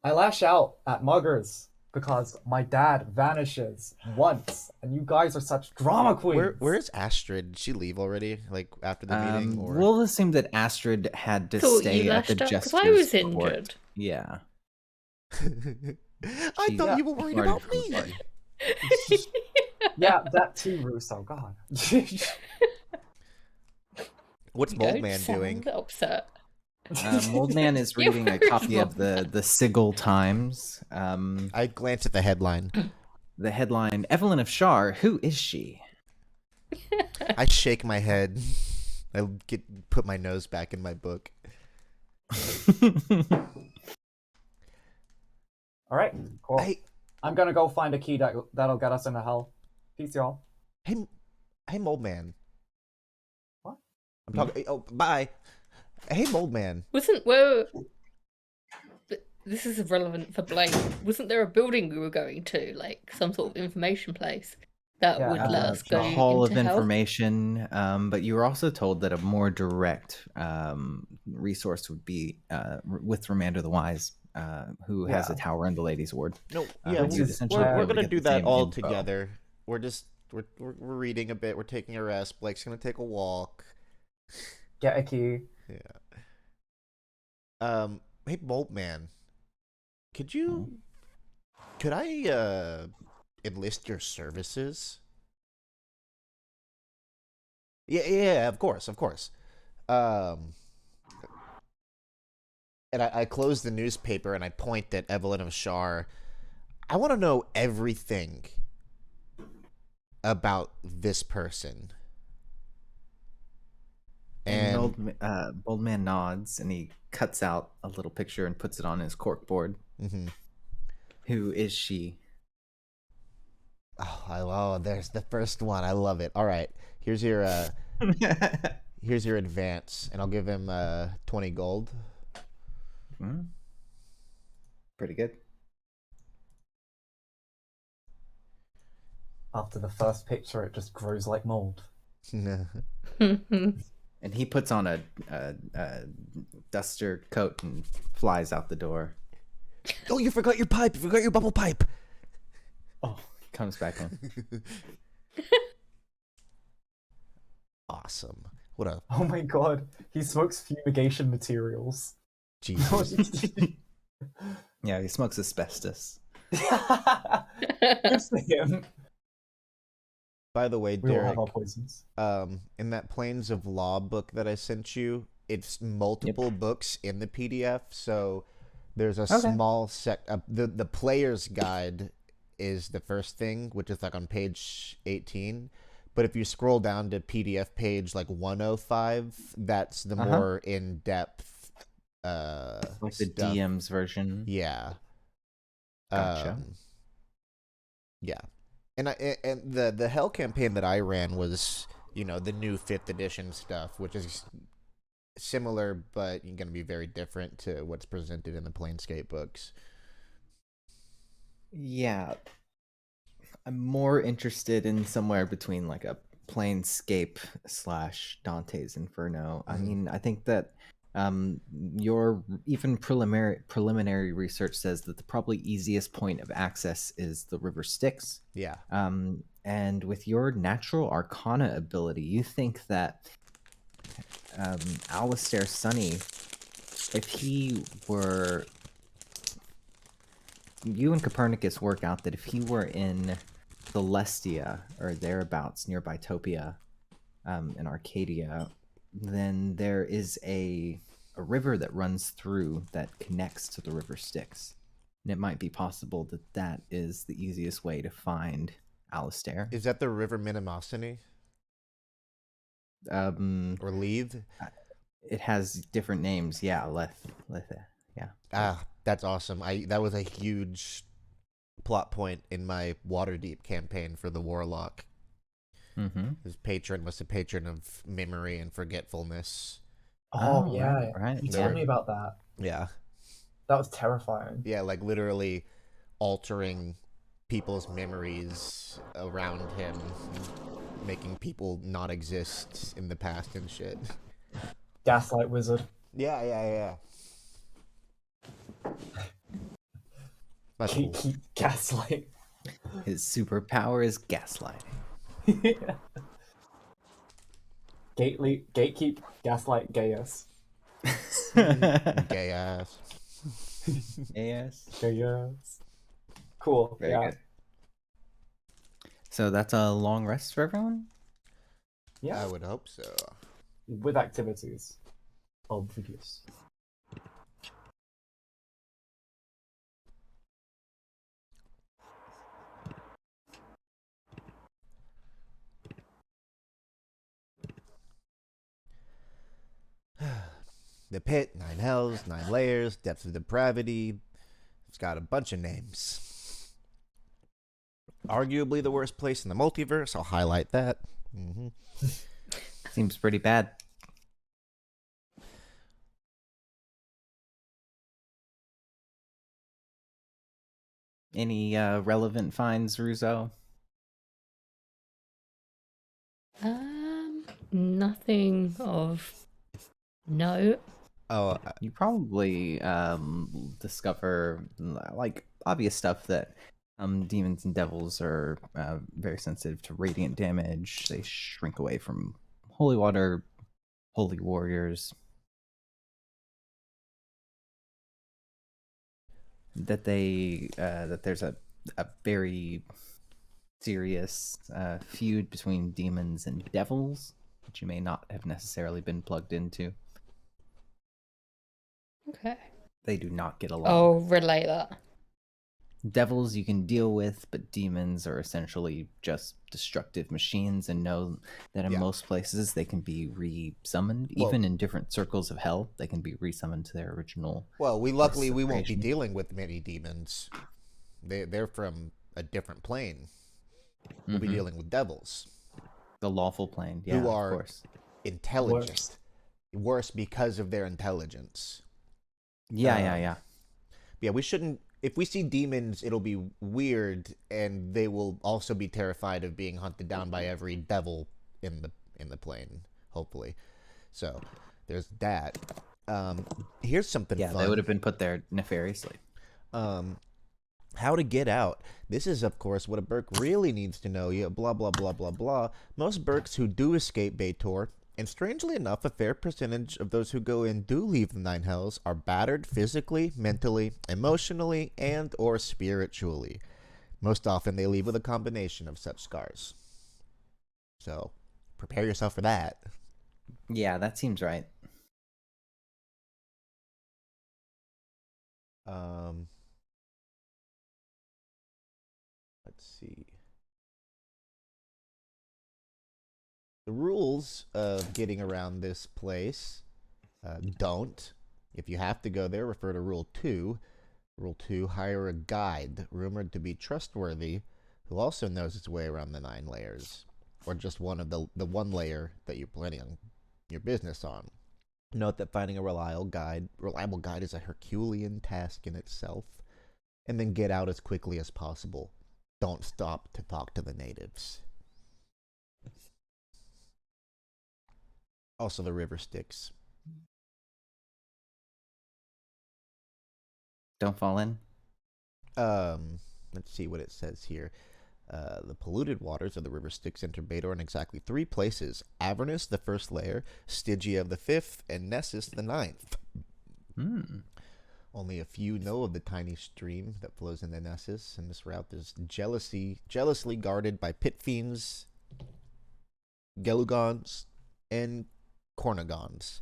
I lash out at muggers because my dad vanishes once, and you guys are such drama queens. Where's Astrid? Did she leave already? Like after the meeting? Or We'll assume that Astrid had to Thought stay you at the lashed out because Jester's I was court. injured. Yeah. I She thought you were worried departed about from the me. party. Yeah, that too, Russo. God. What's You Mold don't Man doing? sound upset. Mold Man is You're reading a very copy of the Sigil Times. I glanced at the headline. The headline: Evelyn of Shar. Who is she? I shake my head. I put my nose back in my book. All right, cool. Hey, I'm gonna go find a key that'll get us into hell. Peace, y'all. hey, Mold Man. What? I'm talking. Oh, bye. Hey, Mold Man. Wasn't where this is relevant for Blade. Wasn't there a building we were going to, like some sort of information place that Yeah, would let us The go Hall of into hell? Information, but you were also told that a more direct resource would be with Romander the Wise, who has a Yeah. tower in the Ladies' Ward. No, yeah, You'd essentially be we're able to gonna get do the that same all info. together. We're reading a bit. We're taking a rest. Blake's gonna take a walk. Get a key. Yeah. Hey, Boltman, could I enlist your services? Yeah, of course. And I close the newspaper and I point at Evelyn of Shar. I want to know everything about this person. And And Bold Man nods, and he cuts out a little picture and puts it on his corkboard. mhm. Who is she? Oh, there's the first one. I love it. All right, here's your advance, and I'll give him 20 gold. Pretty good. After the first picture, it just grows like mold. And he puts on a duster coat and flies out the door. Oh, you forgot your pipe. You forgot your bubble pipe. Oh, he comes back in. Awesome. What a Oh my god, he smokes fumigation materials. Jesus. Yeah, he smokes asbestos. Good for him. By the way, We all have Derek, our poisons. in that Planes of Law book that I sent you, it's multiple books in the PDF. So there's a small the player's guide is the first thing, which is like on page 18. But if you scroll down to PDF page like 105, that's the more in depth like the stuff. DM's version. Yeah. Gotcha. Yeah. And the Hell campaign that I ran was, the new 5th edition stuff, which is similar but going to be very different to what's presented in the Planescape books. Yeah. I'm more interested in somewhere between like a Planescape / Dante's Inferno. I mean, I think that your even preliminary research says that the probably easiest point of access is the River Styx. Yeah. And with your natural arcana ability, you think that Alistair Sunny, if he were... You and Copernicus work out that if he were in Celestia or thereabouts nearby Topia in Arcadia, then there is a river that runs through that connects to the River Styx. And it might be possible that that is the easiest way to find Alistair. Is that the River Minimosini? Or Leith? It has different names. Yeah, Leth. Yeah. Ah, that's awesome. That was a huge plot point in my Waterdeep campaign for the Warlock. His patron was a patron of memory and forgetfulness. Oh, yeah. Right. You told me about that. Yeah. That was terrifying. Yeah, like literally altering people's memories around him, making people not exist in the past and shit. Gaslight wizard. Yeah. That's cool. Gaslight. His superpower is gaslighting. Gatekeep, gaslight, gayus. Gay ass. Yes. Gayus. Cool. Very good. So that's a long rest for everyone? Yeah, I would hope so. With activities. Obvious. The Pit, 9 Hells, 9 Layers, Depths of Depravity. It's got a bunch of names. Arguably the worst place in the multiverse. I'll highlight that. Seems pretty bad. Any relevant finds, Ruzo? Nothing of note. Oh, You probably discover like obvious stuff that demons and devils are very sensitive to radiant damage. They shrink away from holy water, holy warriors. That there's a very serious feud between demons and devils, which you may not have necessarily been plugged into. Okay. They do not get along. I'll relay that. Devils you can deal with, but demons are essentially just destructive machines, and know that in most places they can be re-summoned. Even in different circles of hell, they can be re-summoned to their original. Well, we won't be creation. dealing with many demons. They're from a different plane. We'll be dealing with devils. The lawful plane, who are of course. Intelligent. Worse because of their intelligence. Yeah. Yeah, we shouldn't. If we see demons, it'll be weird, and they will also be terrified of being hunted down by every devil in the plane. Hopefully, so there's that. Here's something fun. They would have been put there nefariously. How to get out. This is, of course, what a Berk really needs to know. Yeah, blah, blah, blah, blah, blah. Most Berks who do escape Baitor, and strangely enough, a fair percentage of those who go in do leave the Nine Hells, are battered physically, mentally, emotionally, and or spiritually. Most often, they leave with a combination of such scars. So, prepare yourself for that. Yeah, that seems right. Let's see. The rules of getting around this place don't. If you have to go there, refer to Rule 2. Rule 2, hire a guide, rumored to be trustworthy, who also knows his way around the 9 layers, or just one of the one layer that you're planning on your business on. Note that finding a reliable guide is a Herculean task in itself, and then get out as quickly as possible. Don't stop to talk to the natives. Also, the river Styx. Don't fall in. Let's see what it says here. The polluted waters of the river Styx enter Baitor in exactly 3 places: Avernus, the 1st layer, Stygia, the 5th, and Nessus, the 9th. Only a few know of the tiny stream that flows into Nessus, and this route is jealously guarded by pit fiends, Gelugons, and Cornagons.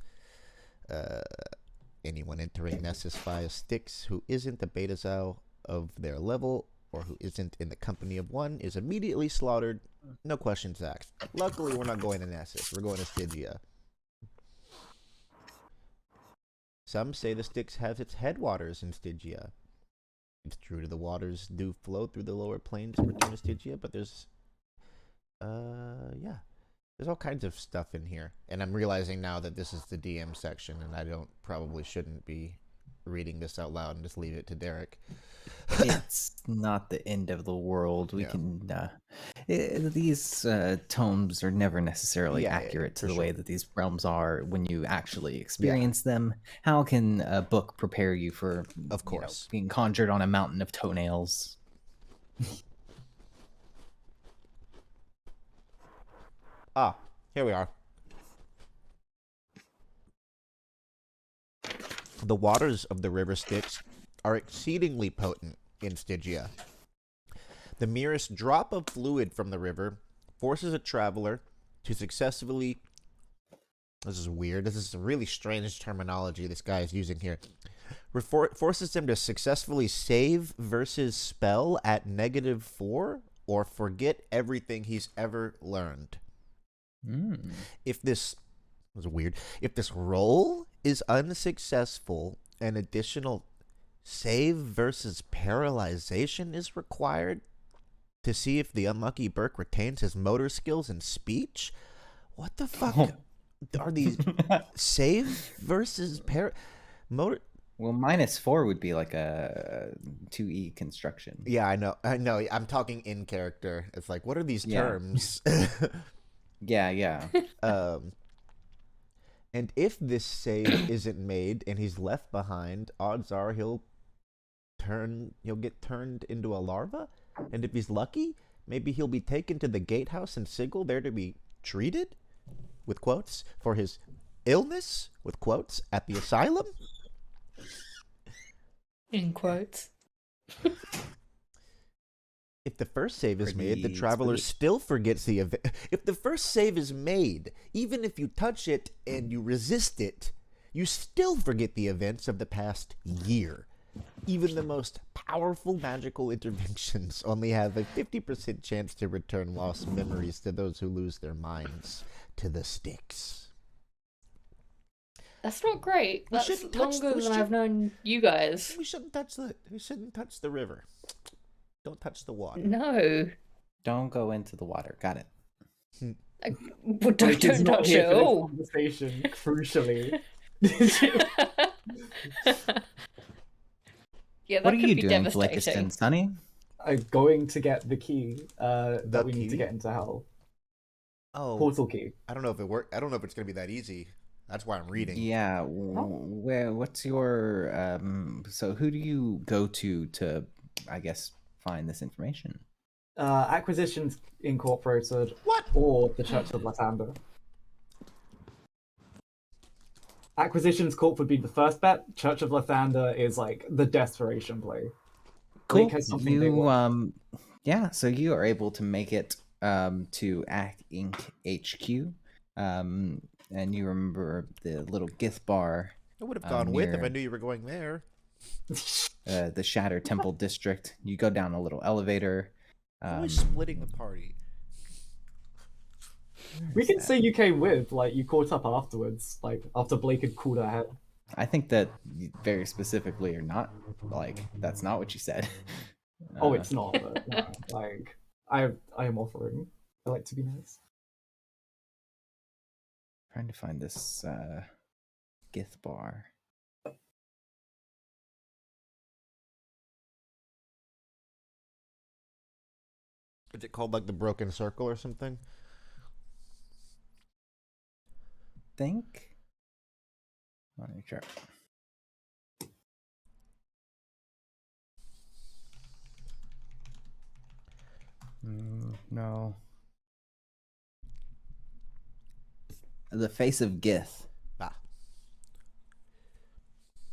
Anyone entering Nessus via Styx who isn't a Betazao of their level, or who isn't in the company of one, is immediately slaughtered. No questions asked. Luckily, we're not going to Nessus. We're going to Stygia. Some say the Styx has its headwaters in Stygia. It's true the waters do flow through the lower plains and return to Stygia, but there's all kinds of stuff in here. And I'm realizing now that this is the DM section, and I probably shouldn't be reading this out loud and just leave it to Derek. It's not the end of the world. We can these tomes are never necessarily accurate to the way that these realms are when you actually experience them. How can a book prepare you for, of course, being conjured on a mountain of toenails? Here we are. The waters of the river Styx are exceedingly potent in Stygia. The merest drop of fluid from the river forces a traveler to successfully... This is weird. This is a really strange terminology this guy is using here. Forces him to successfully save versus spell at -4 or forget everything he's ever learned. If this roll is unsuccessful, an additional save versus paralyzation is required to see if the unlucky Berk retains his motor skills and speech. What the fuck are these? Save versus motor? Well, -4 would be like a 2E construction. Yeah, I know. I'm talking in character. It's like, what are these Yeah. terms? Yeah. um, and if this save isn't made and he's left behind, odds are he'll get turned into a larva. And if he's lucky, maybe he'll be taken to the gatehouse in Sigil there to be treated, with quotes, for his illness, with quotes, at the asylum. In quotes. If the first save is made, the Pretty traveler sweet. still forgets the event. If the first save is made, even if you touch it and you resist it, you still forget the events of the past year. Even the most powerful magical interventions only have a 50% chance to return lost memories to those who lose their minds to the sticks. That's not great. We That's shouldn't touch- longer we than should- I've known you guys. We shouldn't touch the river. Don't touch the water. No. Don't go into the water. Got it. Well, Blake is don't not touch here it for this all. conversation, crucially. Yeah, that What are could you be doing, devastating. Blakiston, Sonny? I'm going to get the key that we need to key? get into hell. Oh, Portal key. I don't know if it worked. I don't know if it's gonna be that easy. That's why I'm reading. Yeah. What's your so who do you go to I guess find this information? Acquisitions Incorporated. What? Or the Church of Latanda. Acquisitions Corp would be the first bet. Church of Lathander is like the desperation play. Cool. Blake has something they You want. yeah, so you are able to make it to Act Inc. HQ. And you remember the little Gith bar, I would have gone with if near- I knew you were going there. the Shattered Temple District. You go down a little elevator. Always splitting the party. We can say you came with, like you caught up afterwards, like after Blake had cooled her head. I think that very specifically or not, like that's not what you said. Oh, it's not. But, no, like I am offering. I like to be nice. Trying to find this Gith bar. Is it called like the Broken Circle or something? Think. Let me check. No. The Face of Gith. Ah.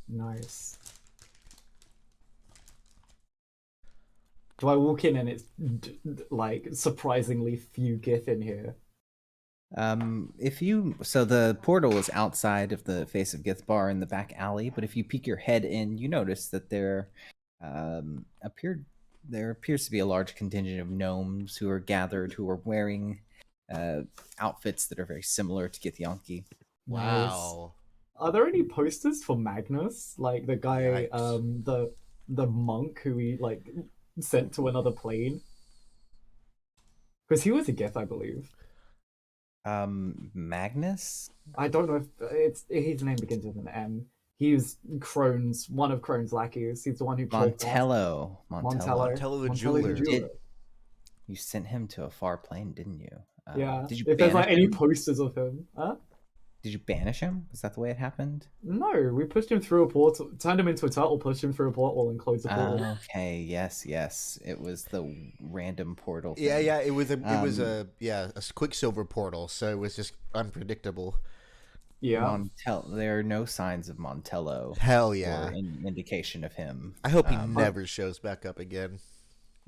Nice. Do I walk in and it's like surprisingly few Gith in here? So the portal is outside of the Face of Gith bar in the back alley, but if you peek your head in, you notice that there appears to be a large contingent of gnomes who are gathered, who are wearing outfits that are very similar to Githyanki. Wow. Are there any posters for Magnus? Like the guy, Yikes. the monk who we like sent to another plane? Because he was a Gith, I believe. Magnus? I don't know if his name begins with an M. He's one of Crone's lackeys. He's the one who killed Montello. Montello the jeweler. You sent him to a far plane, didn't you? Yeah. Did you If there's like banish any him? posters of him, huh? Did you banish him? Was that the way it happened? No, we pushed him through a portal, turned him into a turtle, pushed him through a portal, and closed the portal. Okay, yes. It was the random portal thing. Yeah. It was a Quicksilver portal, so it was just unpredictable. Yeah. There are no signs of Montello. Hell yeah. Or an indication of him. I hope he never shows back up again.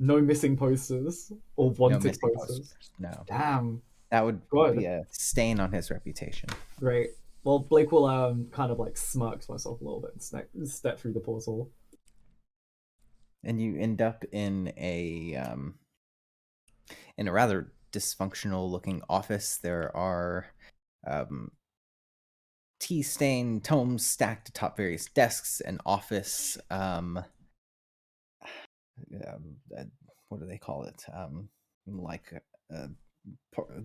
No missing posters or wanted missing posters. No. Damn. That would Good. be a stain on his reputation. Great. Well, Blake will kind of like smirk to myself a little bit and step through the portal. And you end up in a rather dysfunctional looking office. There are tea-stained tomes stacked atop various desks, an office. What do they call it?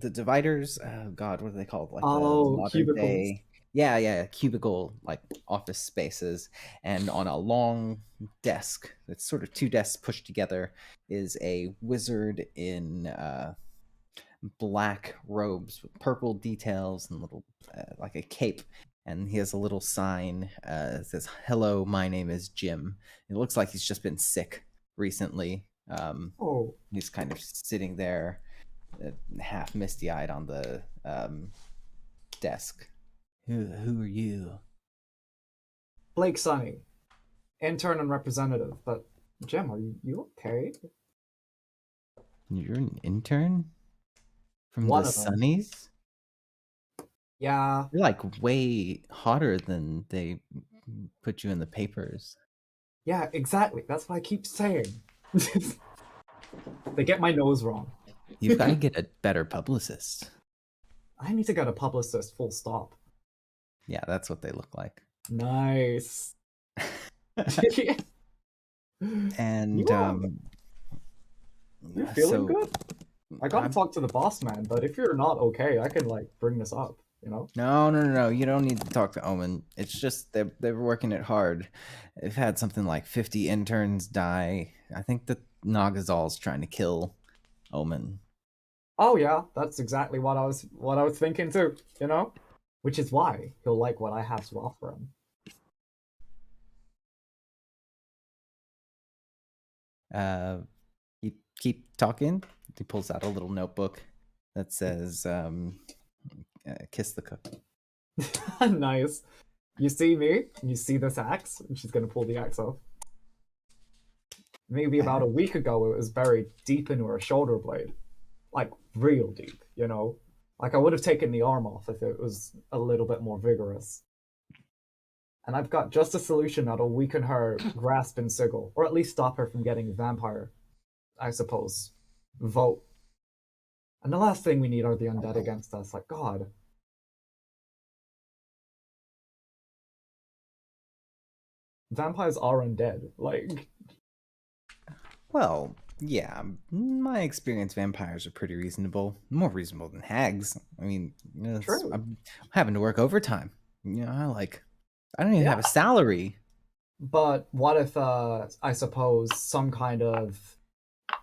The dividers. Oh God, what do they call it? Like the modern cubicles. day. Yeah, cubicle like office spaces, and on a long desk that's sort of two desks pushed together is a wizard in black robes with purple details and little like a cape, and he has a little sign that says, "Hello, my name is Jim." It looks like he's just been sick recently. Oh, He's kind of sitting there, half misty-eyed on the desk. Who are you? Blake Sunny, intern and representative. But Jim, are you okay? You're an intern from One the of them. Sunnies? Yeah, You're like way hotter than they put you in the papers. yeah, exactly. That's what I keep saying. They get my nose wrong. You've got to get a better publicist. I need to get a publicist, full stop. Yeah, that's what they look like. Nice. And You feeling so good? I gotta I'm- talk to the boss man, but if you're not okay, I can like bring this up, you know? No. You don't need to talk to Omen. It's just they're working it hard. They've had something like 50 interns die. I think that Nagazal's trying to kill Omen. Oh yeah, that's exactly what I was thinking too, you know? Which is why he'll like what I have to offer him. Keep talking. He pulls out a little notebook that says kiss the cook. Nice. You see me? You see this axe? And she's gonna pull the axe off. Maybe about a week ago, it was buried deep into her shoulder blade. Like, real deep, you know? Like, I would have taken the arm off if it was a little bit more vigorous. And I've got just a solution that'll weaken her grasp in Sigil, or at least stop her from getting vampire, I suppose, vote. And the last thing we need are the undead against us. Like, God. Vampires are undead. Like, Well, yeah, in my experience, vampires are pretty reasonable. More reasonable than hags. I mean, True. I'm having to work overtime. I don't even have a Yeah. salary. but what if, I suppose, some kind of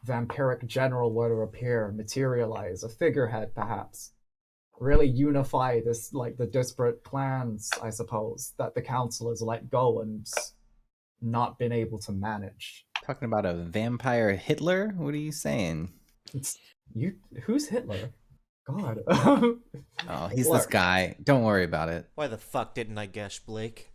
vampiric general were to appear, materialize, a figurehead perhaps? Really unify this, like, the disparate plans, I suppose, that the council has let go and not been able to manage. Talking about a vampire Hitler? What are you saying? Who's Hitler? God. Oh, he's this guy. Don't worry about it. Why the fuck didn't I guess, Blake?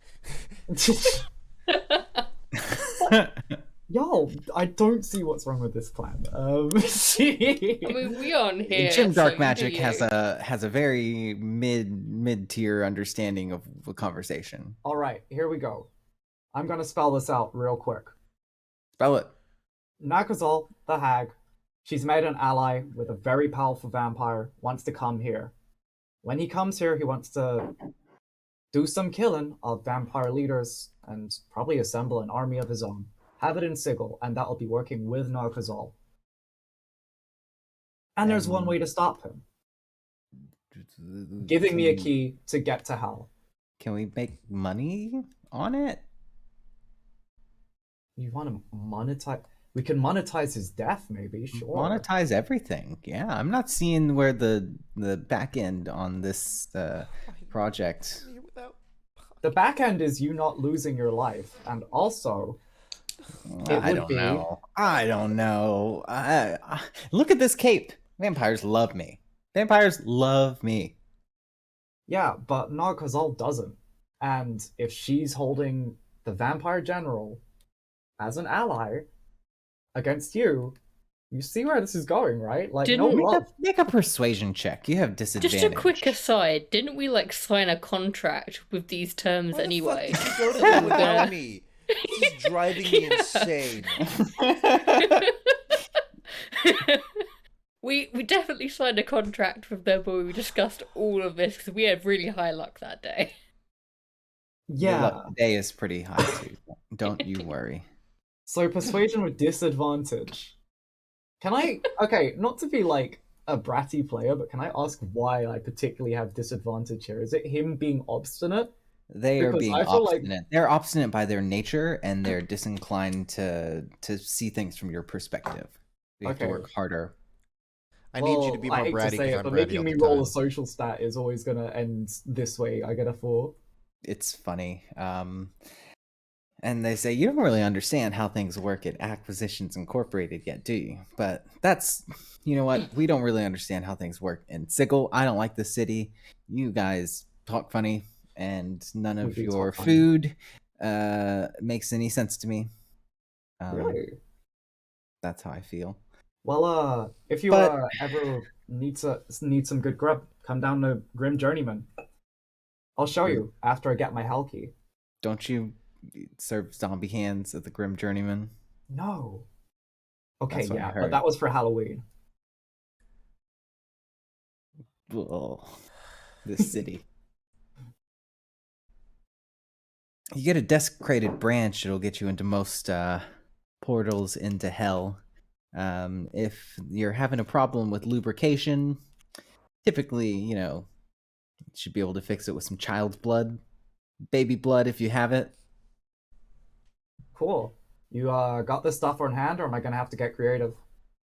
Y'all, I don't see what's wrong with this plan. I mean, we aren't here. Jim so Dark you Magic do you. has a very mid tier understanding of the conversation. All right, here we go. I'm gonna spell this out real quick. Spell it. Nakazal, the hag, she's made an ally with a very powerful vampire, wants to come here. When he comes here, he wants to do some killing of vampire leaders and probably assemble an army of his own. Have it in Sigil, and that'll be working with Narcazal. And there's one way to stop him. Giving me a key to get to hell. Can we make money on it? You want to monetize? We can monetize his death, maybe. Sure. Monetize everything. Yeah, I'm not seeing where the back end on this project. The back end is you not losing your life, and also I don't know. I don't know. Look at this cape. Vampires love me. Vampires love me. Yeah, but Narcazal doesn't. And if she's holding the vampire general as an ally against you, you see where this is going, right? Like, Didn't no love. Make a persuasion check. You have disadvantage. Just a quick aside, didn't we like sign a contract with these terms Why anyway? The fuck did you go to them without me? This is driving me insane. We definitely signed a contract with them where we discussed all of this because we had really high luck that day. Your Yeah. luck today is pretty high too. Don't you worry. So persuasion with disadvantage. Can I? Okay, not to be like a bratty player, but can I ask why I particularly have disadvantage here? Is it him being obstinate? They are Because being I feel like obstinate. They're obstinate by their nature, and they're disinclined to see things from your perspective. You have to okay. work harder. I need you to be I more hate to bratty say because it, I'm but bratty making all me the roll time. a social stat is always gonna end this way. I get a 4. It's funny. And they say, you don't really understand how things work at Acquisitions Incorporated yet, do you? But that's, you know what? We don't really understand how things work in Sigil. I don't like the city. You guys talk funny, and none We of do your talk funny. food makes any sense to me. Really? That's how I feel. Well, if you But ever need some good grub, come down to Grim Journeyman. I'll show you after I get my hell key. don't you serve zombie hands at the Grim Journeyman? No. Okay, That's what I yeah, but heard. that was for Halloween. Ugh, this city. You get a desecrated branch, it'll get you into most portals into hell. If you're having a problem with lubrication, typically, you should be able to fix it with some child's blood, baby blood if you have it. Cool. You got this stuff on hand, or am I gonna have to get creative?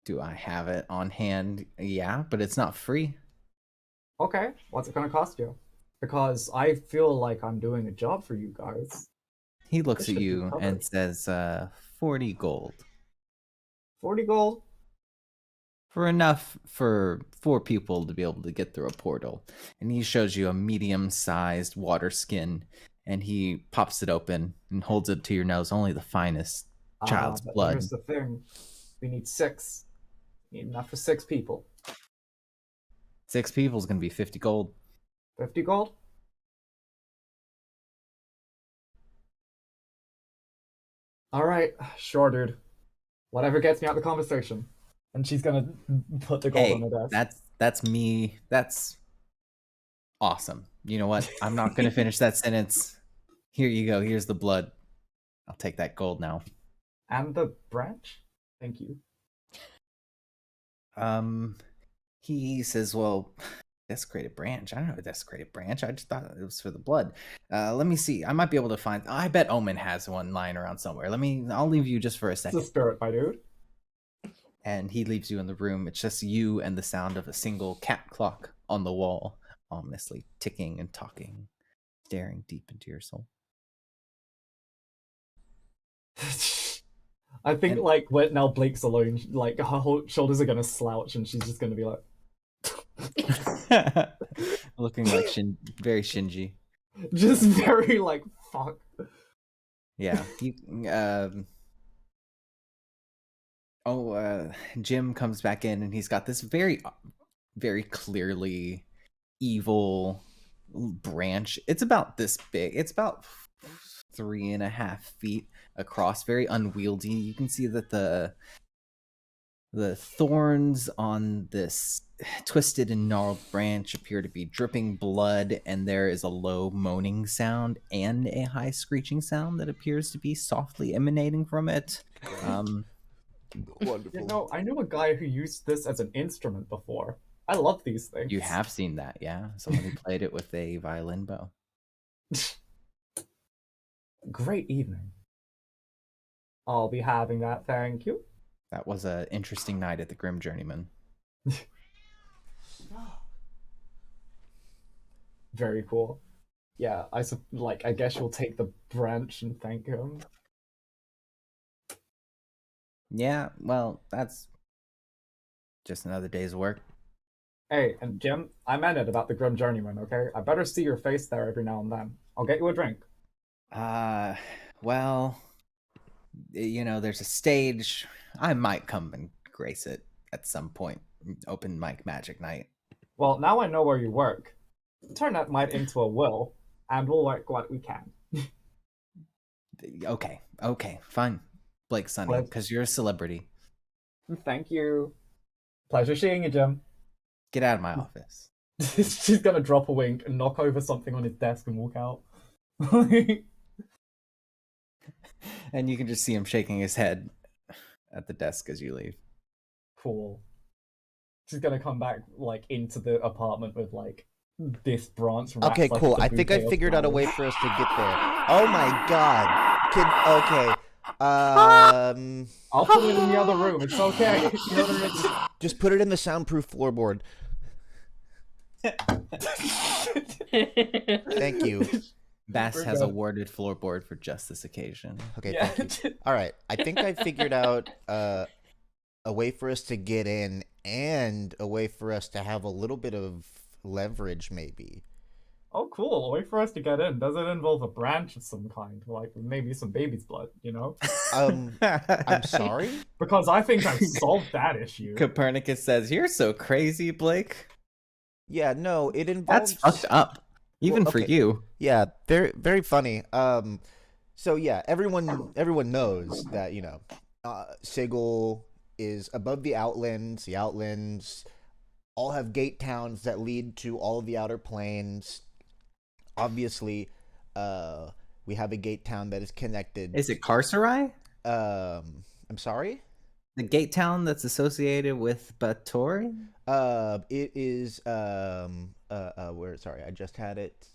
Do I have it on hand? Yeah, but it's not free. Okay, what's it gonna cost you? Because I feel like I'm doing a job for you guys. He looks This at should be you and covered. says, 40 gold. 40 gold? For enough for 4 people to be able to get through a portal. And he shows you a medium-sized water skin, and he pops it open and holds it to your nose. Only the finest child's But blood. here's the thing. We need 6. We need enough for 6 people. 6 people is going to be 50 gold. 50 gold? Alright, sure, dude. Whatever gets me out of the conversation. And she's gonna put the gold on Hey, the desk. that's me. That's awesome. You know what? I'm not going to finish that sentence. Here you go. Here's the blood. I'll take that gold now. And the branch? Thank you. He says, well, desecrated branch. I don't have a desecrated branch. I just thought it was for the blood. Let me see. I might be able to find. I bet Omen has one lying around somewhere. I'll leave you just for a It's a second. spirit, my dude. And he leaves you in the room. It's just you and the sound of a single cat clock on the wall, ominously ticking and talking, staring deep into your soul. I think And- like when now Blake's alone, like her whole shoulders are gonna slouch and she's just gonna be like Looking like very Shinji. just very like fuck. Yeah. Jim comes back in and he's got this very, very clearly evil branch. It's about this big. It's about 3.5 feet across, very unwieldy. You can see that the thorns on this twisted and gnarled branch appear to be dripping blood, and there is a low moaning sound and a high screeching sound that appears to be softly emanating from it. Wonderful. You know, I knew a guy who used this as an instrument before. I love these things. You have seen that, yeah? Someone who played it with a violin bow. Great evening. I'll be having that, thank you. That was an interesting night at the Grim Journeyman. Very cool. Yeah, I guess you'll take the branch and thank him. Yeah, well, that's just another day's work. Hey, and Jim, I meant it about the Grim Journeyman, okay? I better see your face there every now and then. I'll get you a drink. Well, there's a stage. I might come and grace it at some point. Open mic magic night. Well, now I know where you work. Turn that might into a will, and we'll work what we can. Okay, fine. Blake Sunny, because you're a celebrity. Thank you. Pleasure seeing you, Jim. Get out of my office. She's gonna drop a wink and knock over something on his desk and walk out. And you can just see him shaking his head at the desk as you leave. Cool. she's gonna come back like into the apartment with like this branch wrapped Okay, like cool. it's a I think I bouquet of figured out a way flowers. for us to get there. Oh my god. Okay. I'll put it in the other room. It's okay. No, no, no. Just put it in the soundproof floorboard. Thank you. Bass We're has good. awarded floorboard for just this occasion. Okay, Yeah. thank you. All right. I think I figured out a way for us to get in and a way for us to have a little bit of leverage, maybe. Oh, cool. A way for us to get in. Does it involve a branch of some kind? Like maybe some baby's blood, you know? I'm sorry? Because I think I've solved that issue. Copernicus says, "You're so crazy, Blake. Yeah, no, it involves... That's fucked up, even Well, for okay. you." Yeah, they're very funny. So yeah, everyone knows that, you know, Sigil is above the Outlands. The Outlands all have gate towns that lead to all of the Outer Planes. Obviously, we have a gate town that is connected. Is it Carcerai? I'm sorry? The gate town that's associated with Batory? It is where, sorry, I just had it.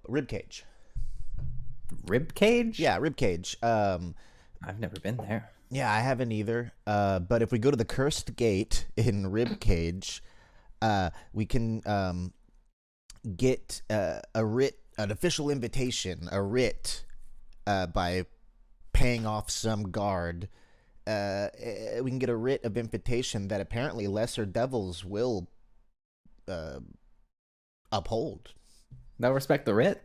Ribcage. Ribcage? Yeah, Ribcage. I've never been there. Yeah, I haven't either. But if we go to the Cursed Gate in Ribcage, we can get a writ, an official invitation, a writ, by paying off some guard. We can get a writ of invitation that apparently lesser devils will uphold. They'll respect the writ?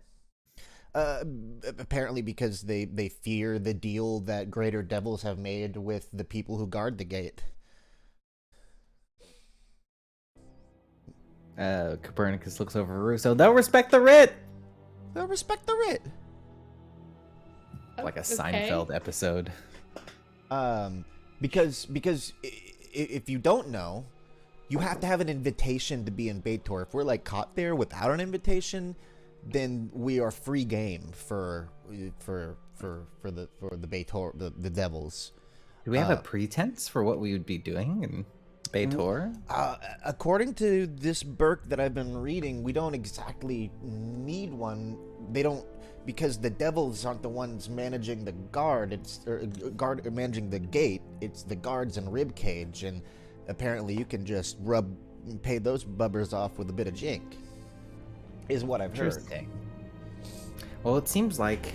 Apparently because they fear the deal that greater devils have made with the people who guard the gate. Copernicus looks over Russo. They'll respect the writ! They'll respect the writ. Like a Okay. Seinfeld episode. Because if you don't know, you have to have an invitation to be in Baitor. If we're like caught there without an invitation, then we are free game for the Baitor, the devils. Do we have a pretense for what we would be doing in Baitor? According to this Burke that I've been reading, we don't exactly need one. They don't, because the devils aren't the ones managing the guard. Managing the gate. It's the guards in Ribcage, and apparently you can just pay those bubbers off with a bit of jink. Is what I've heard. Interesting. Well, it seems like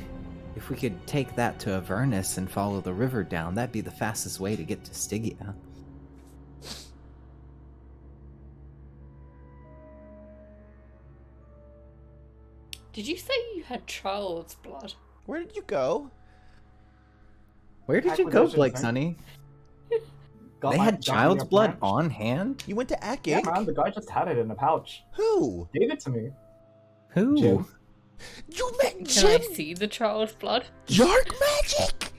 if we could take that to Avernus and follow the river down, that'd be the fastest way to get to Stygia. Did you say you had child's blood? Where did you go? Where did you go, Acquisition, Blake, right? Sonny? Got They my- had got me child's a blood branch. on hand? You went to Ak Yeah, Inc? man, the guy just had it in a pouch. Who? Gave it to me. Who? Jim. You met Can I Jim see the child's blood? Dark Magic?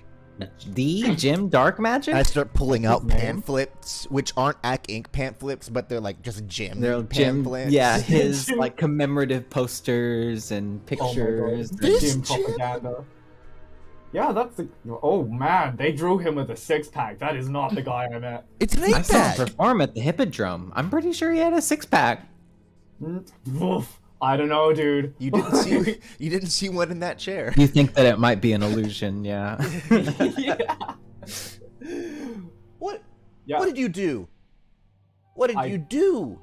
The Jim Dark Magic? I start pulling out His name? pamphlets, which aren't Ak Inc. pamphlets, but they're like just Jim They're Jim, pamphlets. yeah, his like commemorative posters and pictures. Oh my God. This Jim Jim? propaganda. Yeah, that's the. Oh man, they drew him with a six-pack. That is not the guy I met. It's an I saw him 8-pack. perform at the Hippodrome. I'm pretty sure he had a six-pack. Oof. I don't know, dude. You didn't see one in that chair. You think that it might be an illusion, yeah. Yeah. What? Yeah. What did you do? What did you do?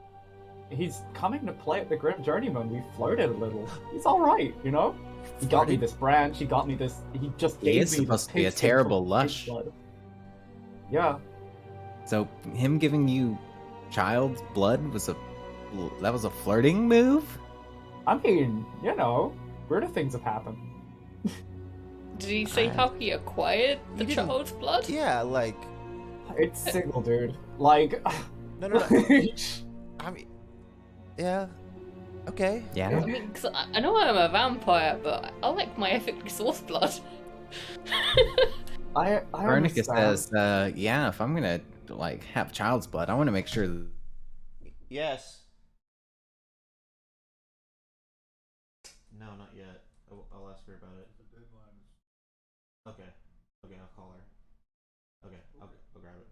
He's coming to play at the Grim Journeyman. We flirted a little. He's all right, you know. He got me Flirted? this branch. He got me this. He just He gave is me supposed this to be a pig skin terrible from lush. pig's blood. Yeah. So him giving you child's blood was a flirting move? I mean, you know, weirder things have happened. Did he say how he acquired the He didn't- child's blood? Yeah, like It's Sigil, dude. Like, no. I mean, yeah. Okay. Yeah. I mean, 'cause I know I'm a vampire, but I like my ethically sourced blood. I Copernicus understand. says, yeah, if I'm gonna like have child's blood, I want to make sure that Yes. No, not yet. I'll ask her about it. Okay. Okay, I'll call her. Okay, I'll grab it.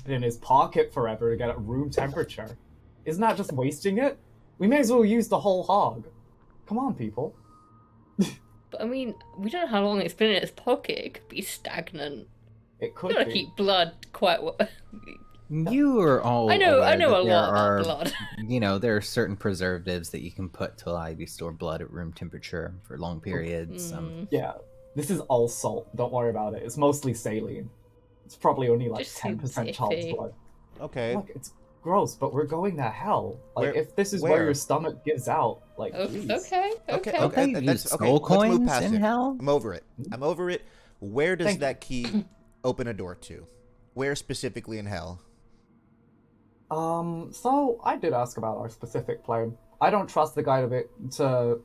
it in his pocket forever to get it room temperature. Isn't that just wasting it? We may as well use the whole hog. Come on, people. But I mean, we don't know how long it's been in its pocket. It could be stagnant. It could You gotta be. keep blood quite well. You are all. I know aware a that lot there about are, blood. There are certain preservatives that you can put to allow you to store blood at room temperature for long periods. Yeah, this is all salt. Don't worry about it. It's mostly saline. It's probably only like Just seems 10% child's iffy. blood. Okay. Look, it's gross, but we're going to hell. Like, Where- if this is where? where your stomach gives out, like, Oh, jeez. okay. Don't they use soul let's move coins past in it. hell? I'm over it. I'm over it. Where does Thank that key open a door to? Where specifically in hell? So I did ask about our specific plane. I don't trust the guy to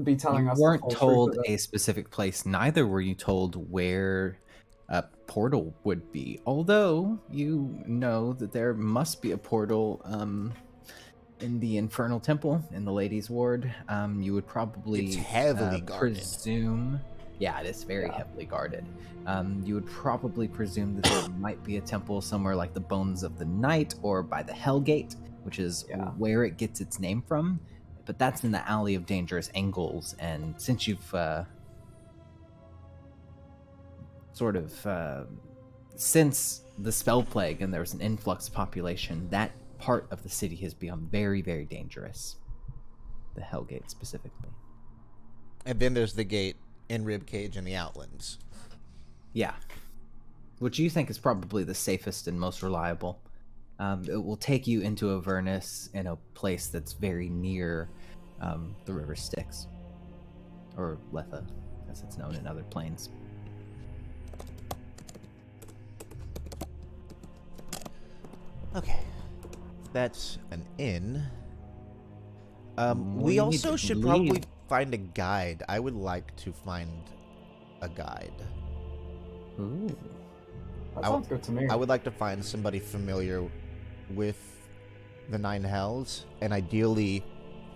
be telling You us weren't the full told truth of it. a specific place, neither were you told where a portal would be. Although you know that there must be a portal in the Infernal Temple in the Ladies' Ward. You would probably It's heavily guarded. presume. Yeah, it is very Yeah. heavily guarded. You would probably presume that there might be a temple somewhere like the Bones of the Night or by the Hellgate, which is Yeah. where it gets its name from. But that's in the Alley of Dangerous Angles, and since you've since the Spell Plague and there was an influx of population, that part of the city has become very, very dangerous. The Hellgate specifically. And then there's the gate in Ribcage in the Outlands. Yeah. Which you think is probably the safest and most reliable. It will take you into Avernus in a place that's very near the River Styx. Or Letha, as it's known in other planes. Okay. That's an inn. We need also to should leave. probably find a guide. I would like to find a guide. Ooh. That sounds good to me. I would like to find somebody familiar with the Nine Hells, and ideally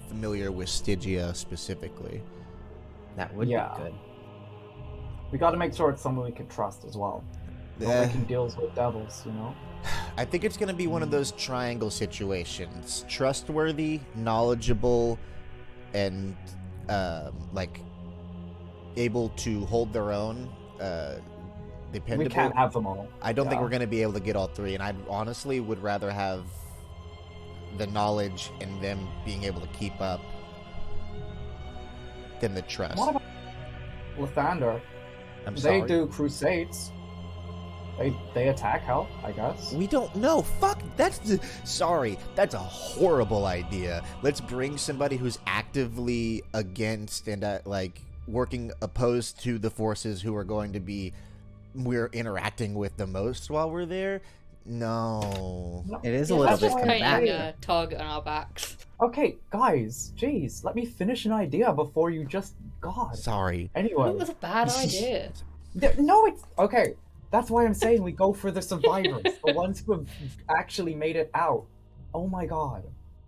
familiar with Stygia specifically. That would Yeah. be good. We got to make sure it's someone we can trust as well. Not Eh, making deals with devils, you know? I think it's going to be one of those triangle situations. Trustworthy, knowledgeable, and able to hold their own. Dependable. We can't have them all. I don't think Yeah. we're going to be able to get all three, and I honestly would rather have the knowledge and them being able to keep up than the trust. What about Lathander? I'm They sorry. do crusades. They attack hell, I guess. We don't know. Fuck. Sorry. That's a horrible idea. Let's bring somebody who's actively against and working opposed to the forces who are going to be we're interacting with the most while we're there. No. It is a Yeah, little that's bit just Painting combative. combative. a target on our backs. Okay, guys, jeez, let me finish an idea before you just... God. Sorry. Anyway. It was a bad idea. No, it's... Okay, that's why I'm saying we go for the survivors. The ones who have actually made it out. Oh my god.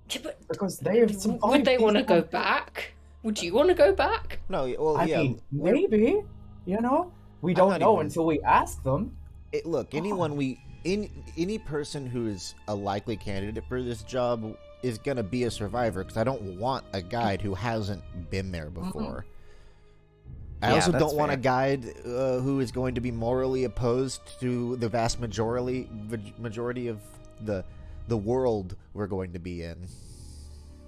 Yeah, but Because they have survived. would they these want to go ones. back? Would you want to go back? No, well, I yeah. mean, we're- maybe. You know? We I'm don't not know even- until we ask them. Look, any person who is a likely candidate for this job is gonna be a survivor because I don't want a guide who hasn't been there before. I Yeah, also that's don't want a fair. guide who is going to be morally opposed to the vast majority of the world we're going to be in.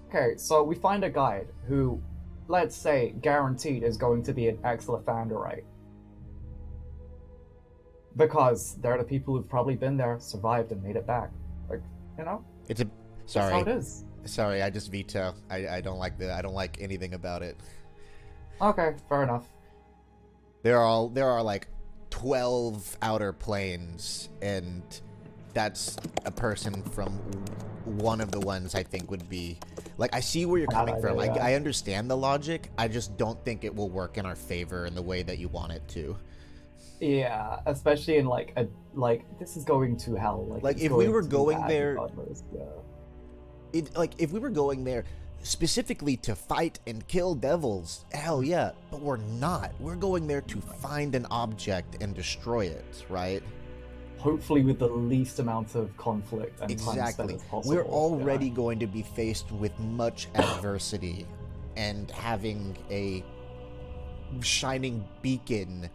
Okay, so we find a guide who, let's say, guaranteed is going to be an excellent Founderite. Because they're the people who've probably been there, survived, and made it back. Like, you know? It's a That's how it sorry, is. sorry. I just veto. I don't like I don't like anything about it. Okay, fair enough. There are like 12 outer planes, and that's a person from one of the ones I think would be like. I see where you're Bad coming from. idea, yeah. I understand the logic. I just don't think it will work in our favor in the way that you want it to. Yeah, especially in this is going to hell. Like, it's if we were to going bad there- regardless, yeah. If we were going there specifically to fight and kill devils, hell yeah. But we're not. We're going there to find an object and destroy it, right? hopefully with the least amount of conflict and time spent Exactly. as possible. We're already going to be faced with much adversity, and having a shining beacon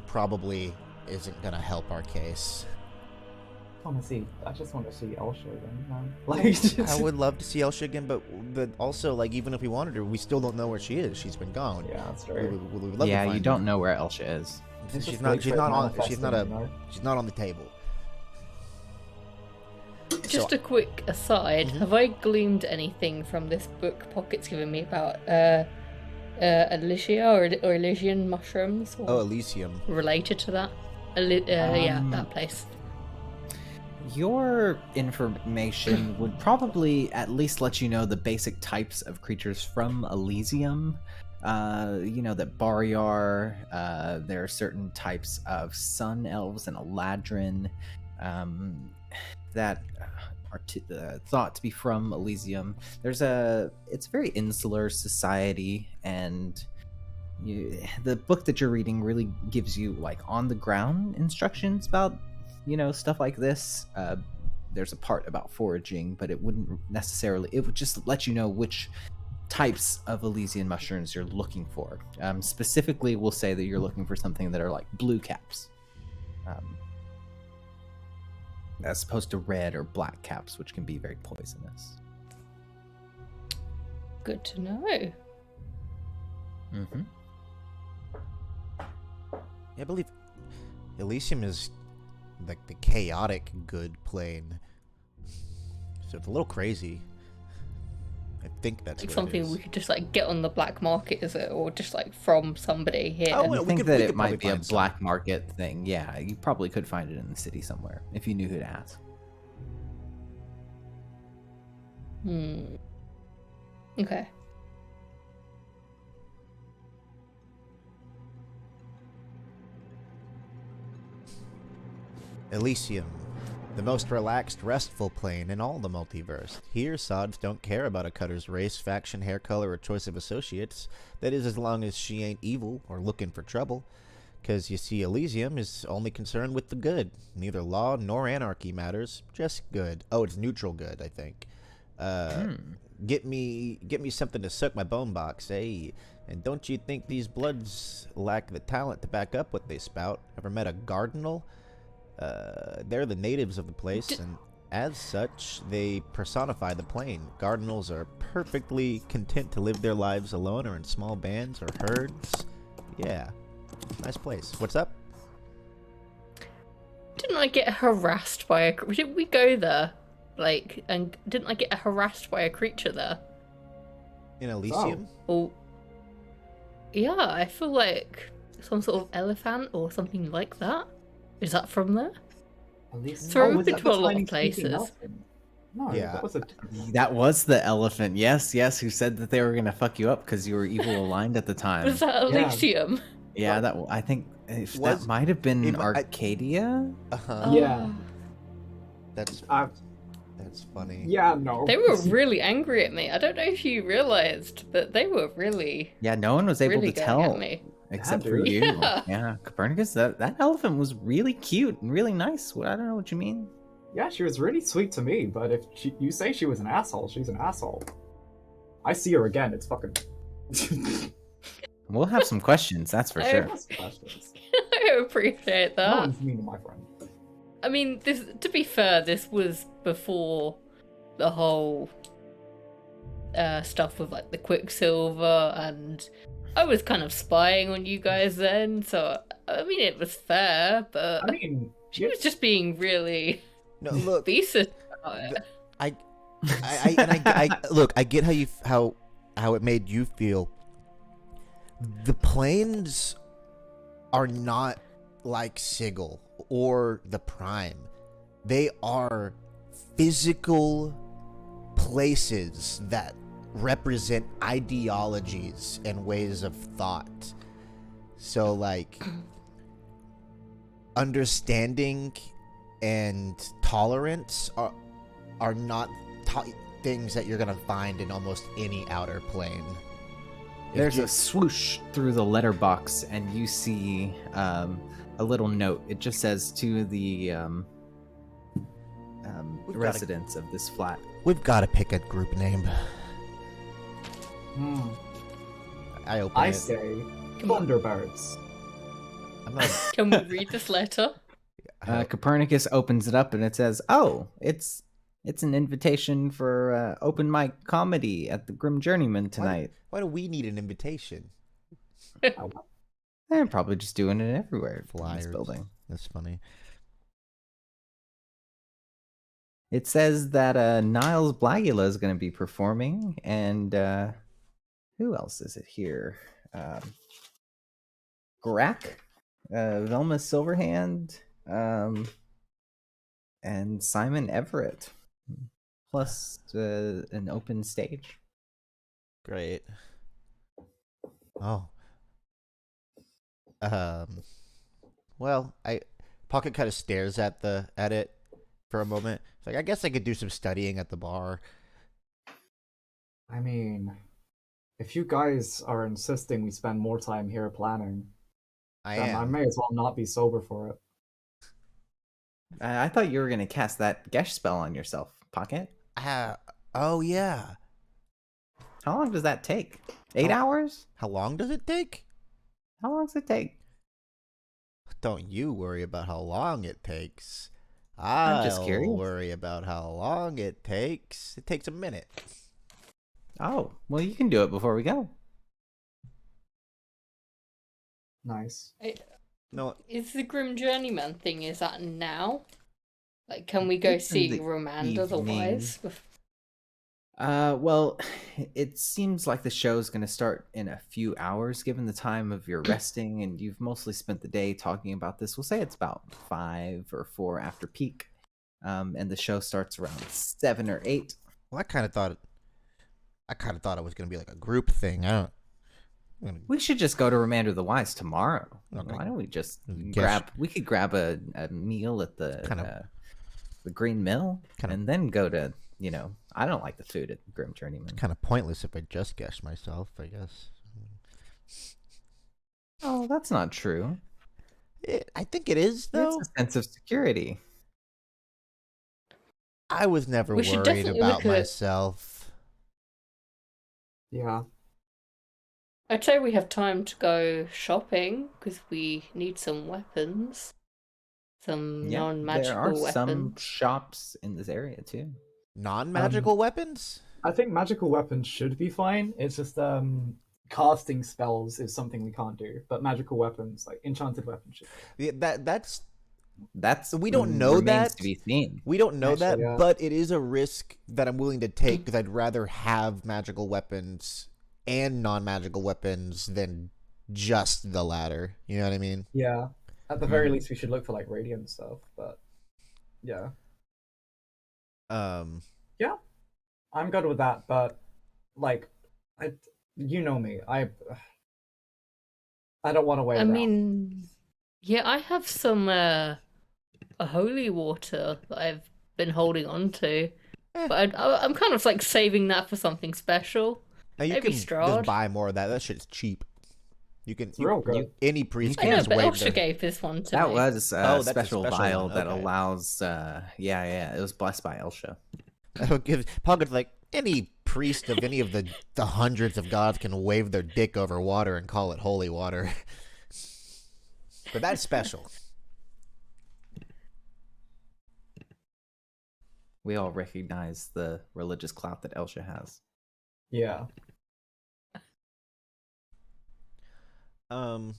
probably isn't going to help our case. I just want to see Elsha again, man. Like, I would love to see Elsha again, but also, like, even if we wanted her, we still don't know where she is. She's been gone. yeah, that's true. We would love to Yeah, find you her. don't know where Elsha is. It's She's just not. really She's great not on. She's not a. manifesting, you know? She's not on the table. Just So- a quick aside, Mhm. have I gleaned anything from this book Pocket's given me about Elysia or Elysian mushrooms? Or Oh, Elysium. related to that? Yeah, Um, that place. Your information would probably at least let you know the basic types of creatures from Elysium. You know that Barriar, there are certain types of sun elves and Eladrin that are thought to be from Elysium. It's a very insular society, and the book that you're reading really gives you like on the ground instructions about stuff like this. There's a part about foraging, but it wouldn't necessarily. It would just let you know which types of Elysian mushrooms you're looking for. Specifically, we'll say that you're looking for something that are like blue caps, as opposed to red or black caps, which can be very poisonous. Good to know. Mm-hmm. I believe Elysium is like the chaotic good plane. So it's a little crazy. I think that's Like what something it is. we could just like get on the black market, is it? Or just like from somebody here? Oh, I well, we think could- that we it could might probably be a find some. black market thing. Yeah, you probably could find it in the city somewhere if you knew who to ask. Okay. Elysium, the most relaxed, restful plane in all the multiverse. Here, sods don't care about a cutter's race, faction, hair color, or choice of associates. That is, as long as she ain't evil or looking for trouble. Because, you see, Elysium is only concerned with the good. Neither law nor anarchy matters, just good. Oh, it's neutral good, I think. Get me something to suck my bone box, eh? And don't you think these bloods lack the talent to back up what they spout? Ever met a Gardenal? They're the natives of the place, and as such, they personify the plane. Gardenals are perfectly content to live their lives alone or in small bands or herds. Yeah, nice place. What's up? Didn't I get harassed by a? Did we go there? Like, and didn't I get harassed by a creature there? In Elysium? Or yeah, I feel like some sort of elephant or something like that. Is that from there? At least So we've was been that to a the lot of tiny speaking places. elephant? No, Yeah. that was a. That was the elephant. Yes, who said that they were gonna fuck you up because you were evil aligned at the time. Was that Yeah. Elysium? Yeah, I think if Was- that might have been it mi- I- Arcadia. Uh-huh. Yeah. That's funny. Yeah, no. They were really angry at me. I don't know if you realized, but they were really, Yeah, no one was able really to going tell at me. except Yeah, for dude. you. Yeah. Yeah, Copernicus. That elephant was really cute and really nice. I don't know what you mean. Yeah, she was really sweet to me, but if you say she was an asshole, she's an asshole. I see her again, it's fucking. We'll have some questions. That's for I sure. Ask questions. I appreciate No that. one's mean to my friend. I mean, this. To be fair, this was before the whole stuff with like the Quicksilver, and I was kind of spying on you guys then. So I mean, it was fair, but I mean, she was just being really No, look, decent about it. I look, I get how it made you feel. The planes are not like Sigil or the Prime. They are physical places that represent ideologies and ways of thought. So, like, understanding and tolerance are not things that you're gonna find in almost any outer plane. There's a swoosh through the letterbox, and you see a little note. It just says to the We've residents of this flat. We've got to pick a group name. I open I it. say Thunderbirds. I'm not. Can we read this letter? Copernicus opens it up and it says, "Oh, it's an invitation for open mic comedy at the Grim Journeyman tonight." Why do we need an invitation? They're probably just doing it everywhere. In Flyers. this building. That's funny. It says that Niles Blagula is going to be performing, and who else is it here? Grack, Velma Silverhand, and Simon Everett, plus an open stage. Great. Oh. Well, Pocket kind of stares at it for a moment. It's like, I guess I could do some studying at the bar. I mean, if you guys are insisting we spend more time here planning, then I may as well not be sober for it. I thought you were going to cast that Gesh spell on yourself, Pocket. Oh, yeah. How long does that take? 8 hours? How long does it take? How long does it take? Don't you worry about how long it takes. I'm just curious. I'll worry about how long it takes. It takes a minute. Oh, well, you can do it before we go. Nice. No, Is the Grim Journeyman thing, is that now? Like, can we go It's in see the Remand otherwise? Well, it seems like the show's going to start in a few hours, given the time of your resting, and you've mostly spent the day talking about this. We'll say it's about 5 or 4 after peak, and the show starts around 7 or 8. well, I kind of thought it was going to be like a group thing. We should just go to Remander of the Wise tomorrow. Okay. Why don't we just Guess- we could grab a meal at the Green Mill, and then go to, I don't like the food at Grim Journeyman. Kind of pointless if I just guessed myself, I guess. Oh, that's not true. I think it is, though. It's a sense of security. I was never We should worried definitely about look at- myself. Yeah. I'd say we have time to go shopping, because we need some weapons. Some Yeah, non-magical there are weapons. some shops in this area too. Non-magical weapons? I think magical weapons should be fine. It's just casting spells is something we can't do, but magical weapons, like enchanted weapons, should. Yeah, that's We don't know remains that. to be seen. We don't know that, Actually, yeah. but it is a risk that I'm willing to take because I'd rather have magical weapons and non-magical weapons than just the latter. You know what I mean? Yeah. At the very least, we should look for like radiant stuff. But yeah, yeah, I'm good with that. But like, you know me, I don't want to wait. I around. mean, yeah, I have some a holy water that I've been holding on to, but I'm kind of like saving that for something special. Now you Maybe can Strahd. just buy more of that. That shit's cheap. You can It's real good. any priest I can know, just but wave Elsha their... gave this one to That me. was a that's a special special vial one, that okay. allows. It was blessed by Elsha. Pocket's like, any priest of any of the hundreds of gods can wave their dick over water and call it holy water. But that's special. We all recognize the religious clout that Elsha has. Yeah. Um,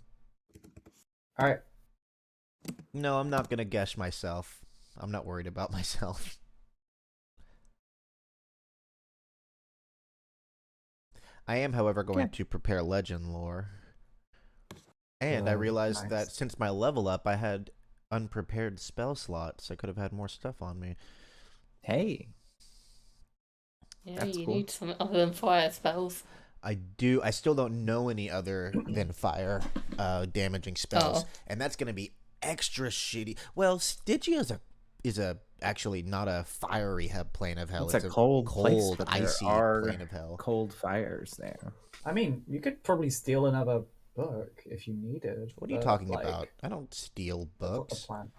All right. no, I'm not gonna guess myself. I'm not worried about myself. I am, however, going to prepare legend lore. And I realized nice. that since my level up, I had unprepared spell slots. I could have had more stuff on me. Hey, Yeah, That's you cool. need some other than fire spells. I do. I still don't know any other than fire damaging spells, Oh. and that's gonna be extra shitty. Well, Stygia is a actually not a fiery plane of hell. it's a cold place, but there icy are plane of hell. cold fires there. I mean, you could probably steal another book if you needed. What are you but, talking like, about? I don't steal that's not the books. plan.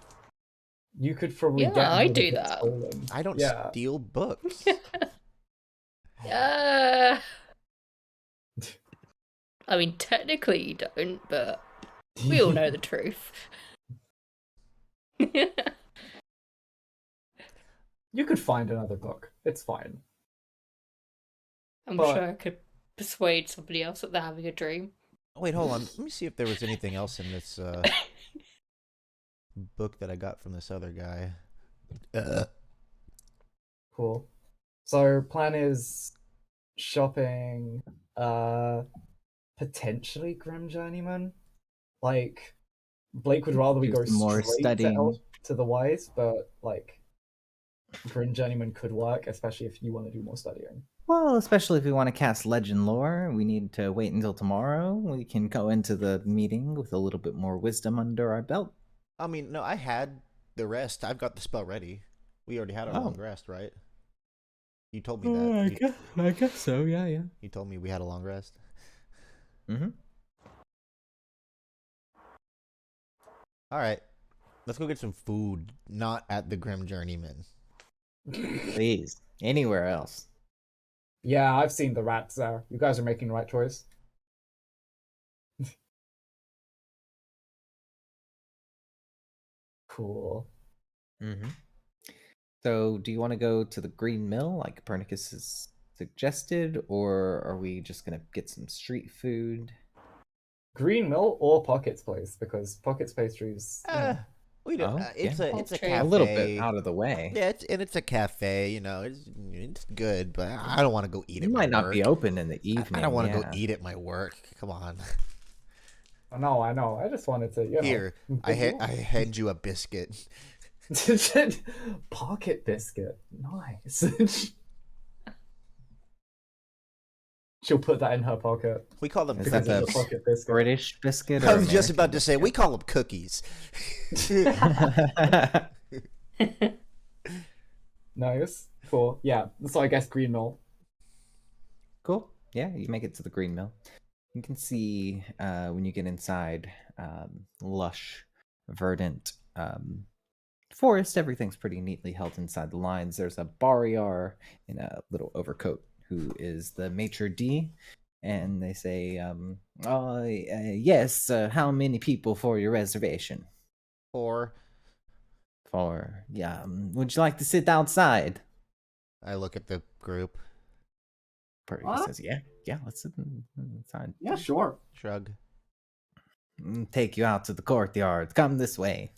You could probably Yeah, get I another do book that. stolen. I don't Yeah. steal books. I mean, technically you don't, but we all know the truth. You could find another book. It's fine. I'm But- sure I could persuade somebody else that they're having a dream. Wait, hold on. Let me see if there was anything else in this book that I got from this other guy. Cool. So plan is shopping, potentially Grim Journeyman. Like, Blake would rather we Do go some more straight studying. to the Wise, but like, Grim Journeyman could work, especially if you want to do more studying. Well, especially if we want to cast legend lore, we need to wait until tomorrow. We can go into the meeting with a little bit more wisdom under our belt. I mean, no, I had the rest. I've got the spell ready. We already had our long rest, right? You told me that. I guess so. Yeah. You told me we had a long rest. Mm-hmm. All right. Let's go get some food, not at the Grim Journeyman. Please, anywhere else. Yeah, I've seen the rats there. You guys are making the right choice. Cool. Mm-hmm. So, do you want to go to the Green Mill, like Copernicus has suggested, or are we just gonna get some street food? Green Mill or Pocket's place, because Pocket's pastries. We don't. Oh, it's yeah. a A cafe. A little bit out of the way. Yeah, it's a cafe. You know, it's good, but I don't want to go eat It at might my not be work. open in the evening. I don't want to go yeah. eat at my work. Come on. No, I know. I just wanted to. You know, Here, I hand you a biscuit. Pocket biscuit. Nice. She'll put that in her pocket. We call them Is that Because the it's a pocket biscuit. British biscuit? I Or was just about to say, we American call them cookies. biscuit? Nice. Cool. Yeah. So I guess Green Mill. Cool. Yeah, you make it to the Green Mill. You can see when you get inside, lush, verdant forest. Everything's pretty neatly held inside the lines. There's a Barriar in a little overcoat who is the maitre d', and they say, yes, how many people for your reservation? Or Yeah, would you like to sit outside? I look at the group, He says, yeah, let's sit inside. Yeah, sure. shrug. Take you out to the courtyard. Come this way.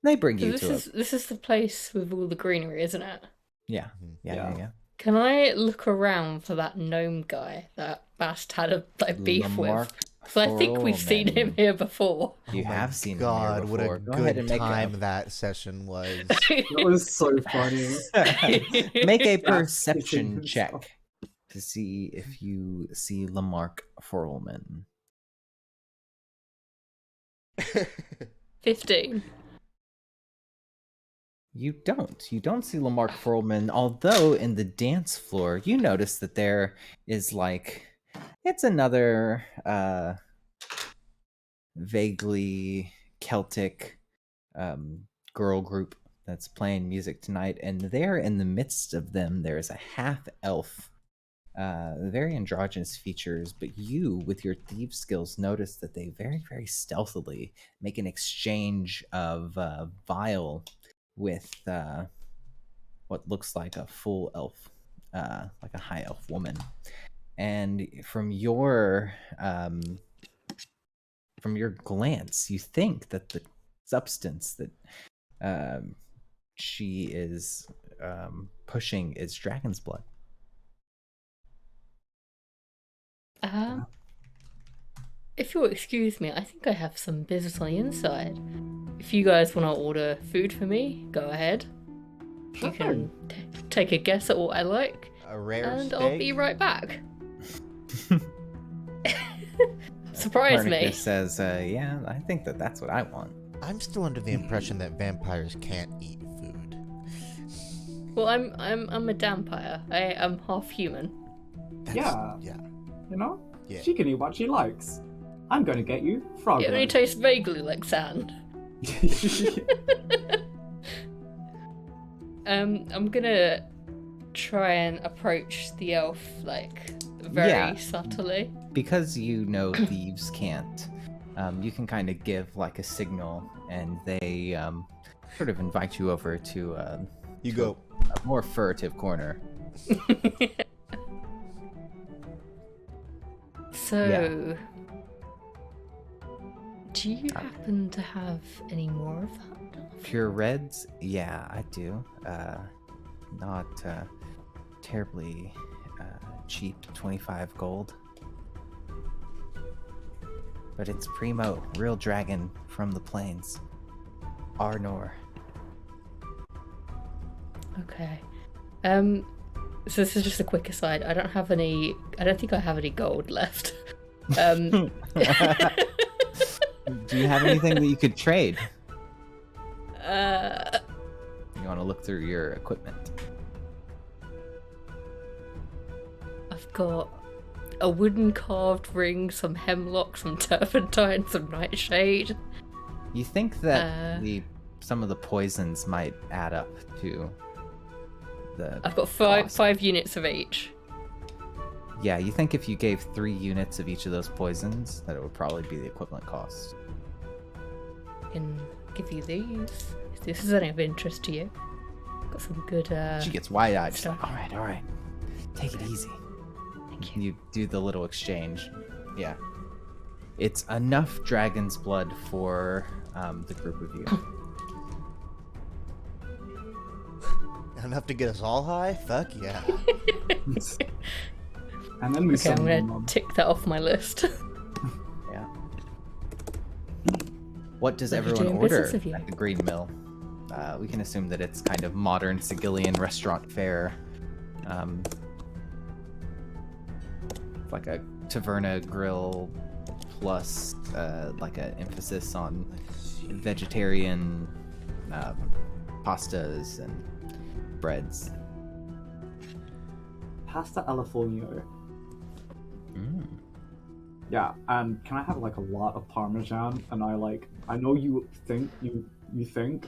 They bring So you to this is the place with all the greenery, isn't it? Yeah. Can I look around for that gnome guy that Bast had a beef Lamarck with? Because I think we've seen him Furlman. here before. You Oh my have seen God, him what here a before. Go ahead good and make time that session was. That was so funny. make a Yeah, perception it's check stuff. to see if you see Lamarck Furlman. 15. You don't see Lamarck Furlman, although in the dance floor you notice that there is it's another vaguely Celtic girl group that's playing music tonight, and there in the midst of them there is a half elf, very androgynous features, but you with your thief skills notice that they very, very stealthily make an exchange of vial with what looks like a full elf, like a high elf woman. And from your glance, you think that the substance that she is pushing is dragon's blood. If you'll excuse me, I think I have some business on the inside. If you guys want to order food for me, go ahead. You can take a guess at what I like, A rare and steak. I'll be right back. Surprise me. Copernicus says, yeah, I think that's what I want. I'm still under the impression that vampires can't eat food. Well, I'm a vampire. I'm half human. That's, Yeah. Yeah. You know? Yeah. She can eat what she likes. I'm gonna get you frog. It only tastes vaguely like sand. I'm gonna try and approach the elf like very subtly. Because you know thieves can't, you can kind of give like a signal, and they sort of invite you over to You go. a more furtive corner. So, do you happen to have any more of that? Pure reds? Yeah, I do. Not terribly cheap, 25 gold. But it's primo, real dragon from the plains. Arnor. Okay. So this is just a quick aside. I don't think I have any gold left. Do you have anything that you could trade? You want to look through your equipment. I've got a wooden carved ring, some hemlock, some turpentine, some nightshade. You think that some of the poisons might add up to the I've got cost. five units of each. Yeah, you think if you gave 3 units of each of those poisons, that it would probably be the equivalent cost. I can give you these. If this is any of interest to you. Got some good She gets wide-eyed. She's stuff. like, all right. Take it easy. Thank you. You do the little exchange. Yeah. It's enough dragon's blood for the group of you. Enough to get us all high? Fuck yeah. And then we Okay, I'm summon gonna them. tick that off my list. Yeah. What does Pleasure everyone doing order business with you. at the Green Mill? We can assume that it's kind of modern Sigilian restaurant fare. Like a taverna grill plus like an emphasis on vegetarian pastas and breads. Pasta alla forno. Mm. Yeah, and can I have like a lot of Parmesan? And I know you think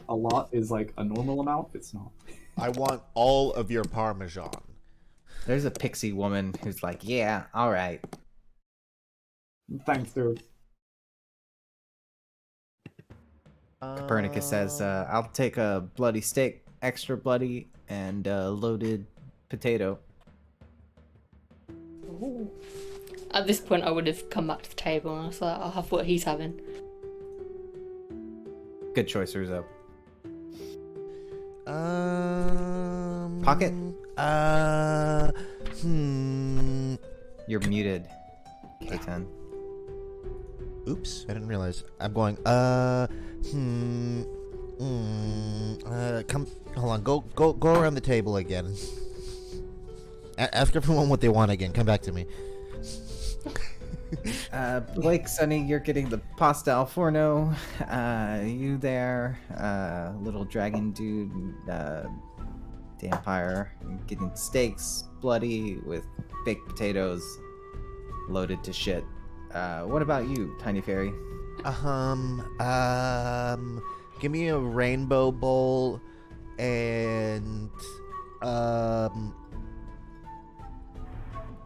a lot is like a normal amount. It's not. I want all of your Parmesan. There's a pixie woman who's like, yeah, all right. Thanks, dude. Copernicus says, I'll take a bloody steak, extra bloody, and a loaded potato. Ooh. At this point, I would have come back to the table and I was like, I'll have what he's having. Good choice, Ruzo. Pocket? You're muted, K10. Oops, I didn't realize. I'm going, come, hold on, go around the table again. Ask everyone what they want again, come back to me. Blake, Sonny, you're getting the pasta al forno. You there, little dragon dude, vampire, getting steaks, bloody, with baked potatoes, loaded to shit. What about you, Tiny Fairy? Give me a rainbow bowl and,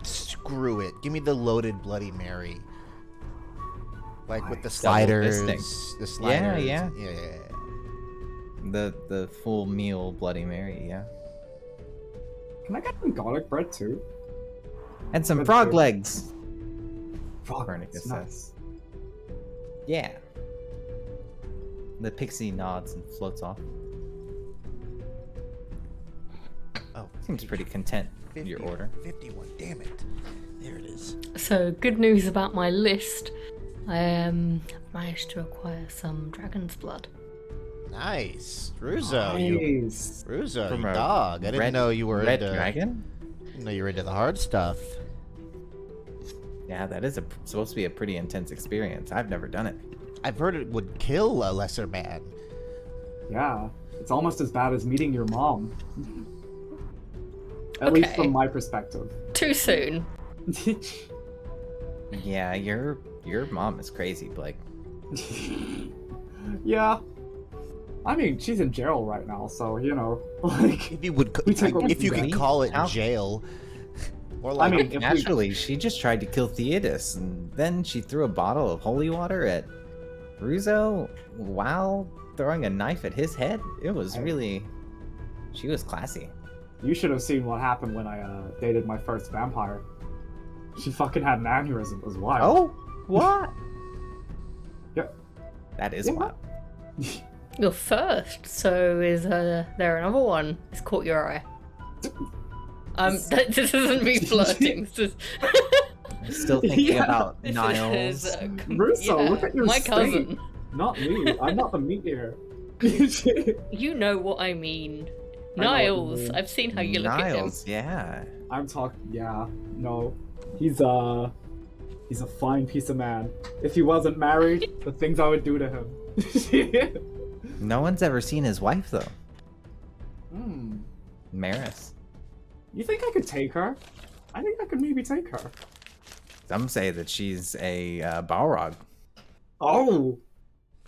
screw it. Give me the loaded Bloody Mary. Like with the sliders. fisting. The sliders. Yeah. Yeah. The full meal Bloody Mary, yeah. Can I get some garlic bread too? And some Good frog food. legs. Frog, Copernicus nice. says. Yeah. The pixie nods and floats off. Oh, Seems pretty content with your order. 51, damn it. There it is. So, good news about my list. I managed to acquire some dragon's blood. Nice. Ruzo, you Nice. Ruzo, From you a dog. I didn't know you were Red into dragon? didn't know you were into the hard stuff. Yeah, that is supposed to be a pretty intense experience. I've never done it. I've heard it would kill a lesser man. Yeah, it's almost as bad as meeting your mom. At least Okay. from my perspective. Too soon. Yeah, your mom is crazy, Blake. Yeah. I mean, she's in jail right now, so, you know, like... If you would, We take what if we you can could get. call it How- jail, or I like, mean, if we... Naturally, she just tried to kill Theodos, and then she threw a bottle of holy water at Ruzo while throwing a knife at his head. It was really... She was classy. You should have seen what happened when I dated my first vampire. She fucking had an aneurysm. It was wild. Oh, what? Yep. That is Yeah. wild. You're first, so is there another one that's caught your eye? This isn't me flirting. This is Still thinking Yeah. about this Niles. is, Russo, look at your my state. cousin. Not me. I'm not the meat eater. You know what I mean. I know what you Niles, mean. I've seen how you look at him. Niles, yeah. I'm talking. Yeah, no, he's a fine piece of man. If he wasn't married, the things I would do to him. No one's ever seen his wife, though. Hmm. Maris. You think I could take her? I think I could maybe take her. Some say that she's a Balrog. Oh,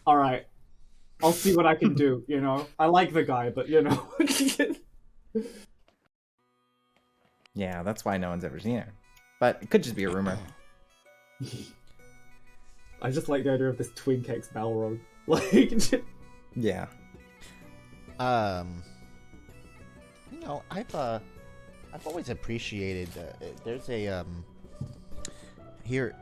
all right. I'll see what I can do. You know, I like the guy, but you know. Yeah, that's why no one's ever seen her. But it could just be a rumor. I just like the idea of this Twin Cakes Balrog. Like, Yeah. you know, I've always appreciated. There's a here.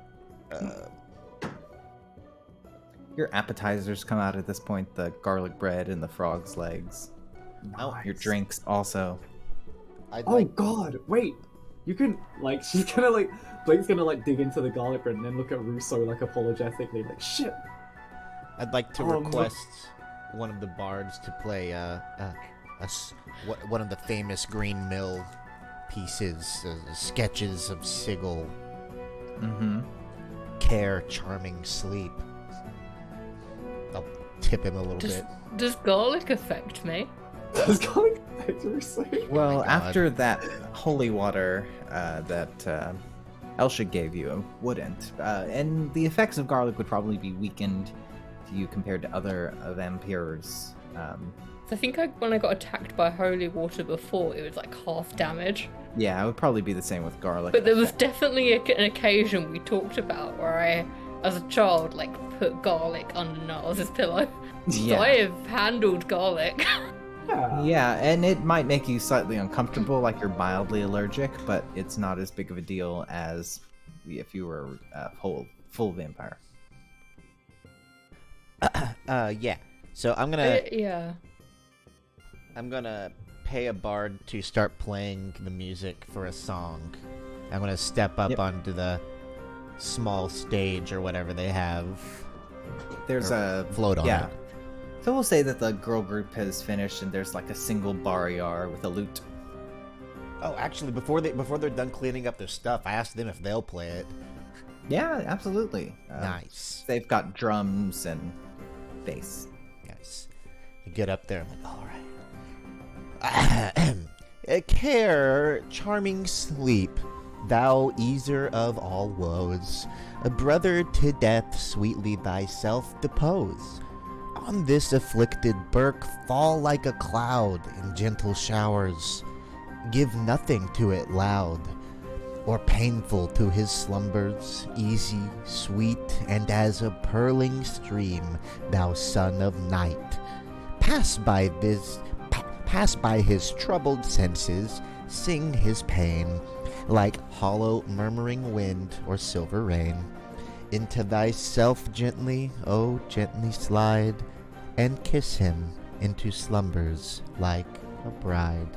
Your appetizers come out at this point, the garlic bread and the frog's legs. Your drinks also. I'd oh like. god, wait. You can, like, she's gonna, like, Blake's gonna, like, dig into the garlic bread and then look at Russo, like, apologetically, like, shit. I'd like to Oh, no. request one of the bards to play one of the famous Green Mill pieces, sketches of Sigil. Mm-hmm. Care, charming sleep. I'll tip him a little bit. Does garlic affect me? Does garlic affect Russo? Well, God. after that holy water that Elsha gave you, it wouldn't. And the effects of garlic would probably be weakened to you compared to other vampires. I think when I got attacked by holy water before, it was like half damage. Yeah, it would probably be the same with garlic. But there was definitely an occasion we talked about where I, as a child, like put garlic under Niles' pillow. Yeah. So I have handled garlic. Yeah. Yeah, and it might make you slightly uncomfortable, like you're mildly allergic, but it's not as big of a deal as if you were a full vampire. Yeah. So I'm gonna Yeah. pay a bard to start playing the music for a song. I'm gonna step up Yep. onto the small stage or whatever they have. There's a Float on yeah. it. So we'll say that the girl group has finished, and there's like a single barrier with a lute. Oh, actually, before they're done cleaning up their stuff, I asked them if they'll play it. Yeah, absolutely. Nice. They've got drums and bass. Nice. I get up there, I'm like, alright. Care, charming sleep, thou easer of all woes, a brother to death sweetly thyself depose. On this afflicted Burke fall like a cloud in gentle showers. Give nothing to it loud, or painful to his slumbers, easy, sweet, and as a purling stream, thou son of night. Pass by his troubled senses, sing his pain, like hollow murmuring wind or silver rain. Into thyself gently, oh gently slide, and kiss him into slumbers like a bride.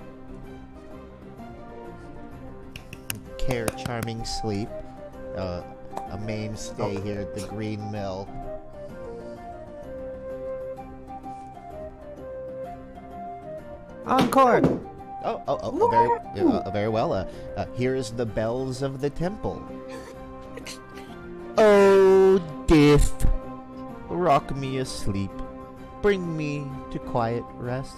Care, charming sleep, a mainstay here at the Green Mill. Encore! Very well. Here is the bells of the temple. Oh, death, rock me asleep, bring me to quiet rest.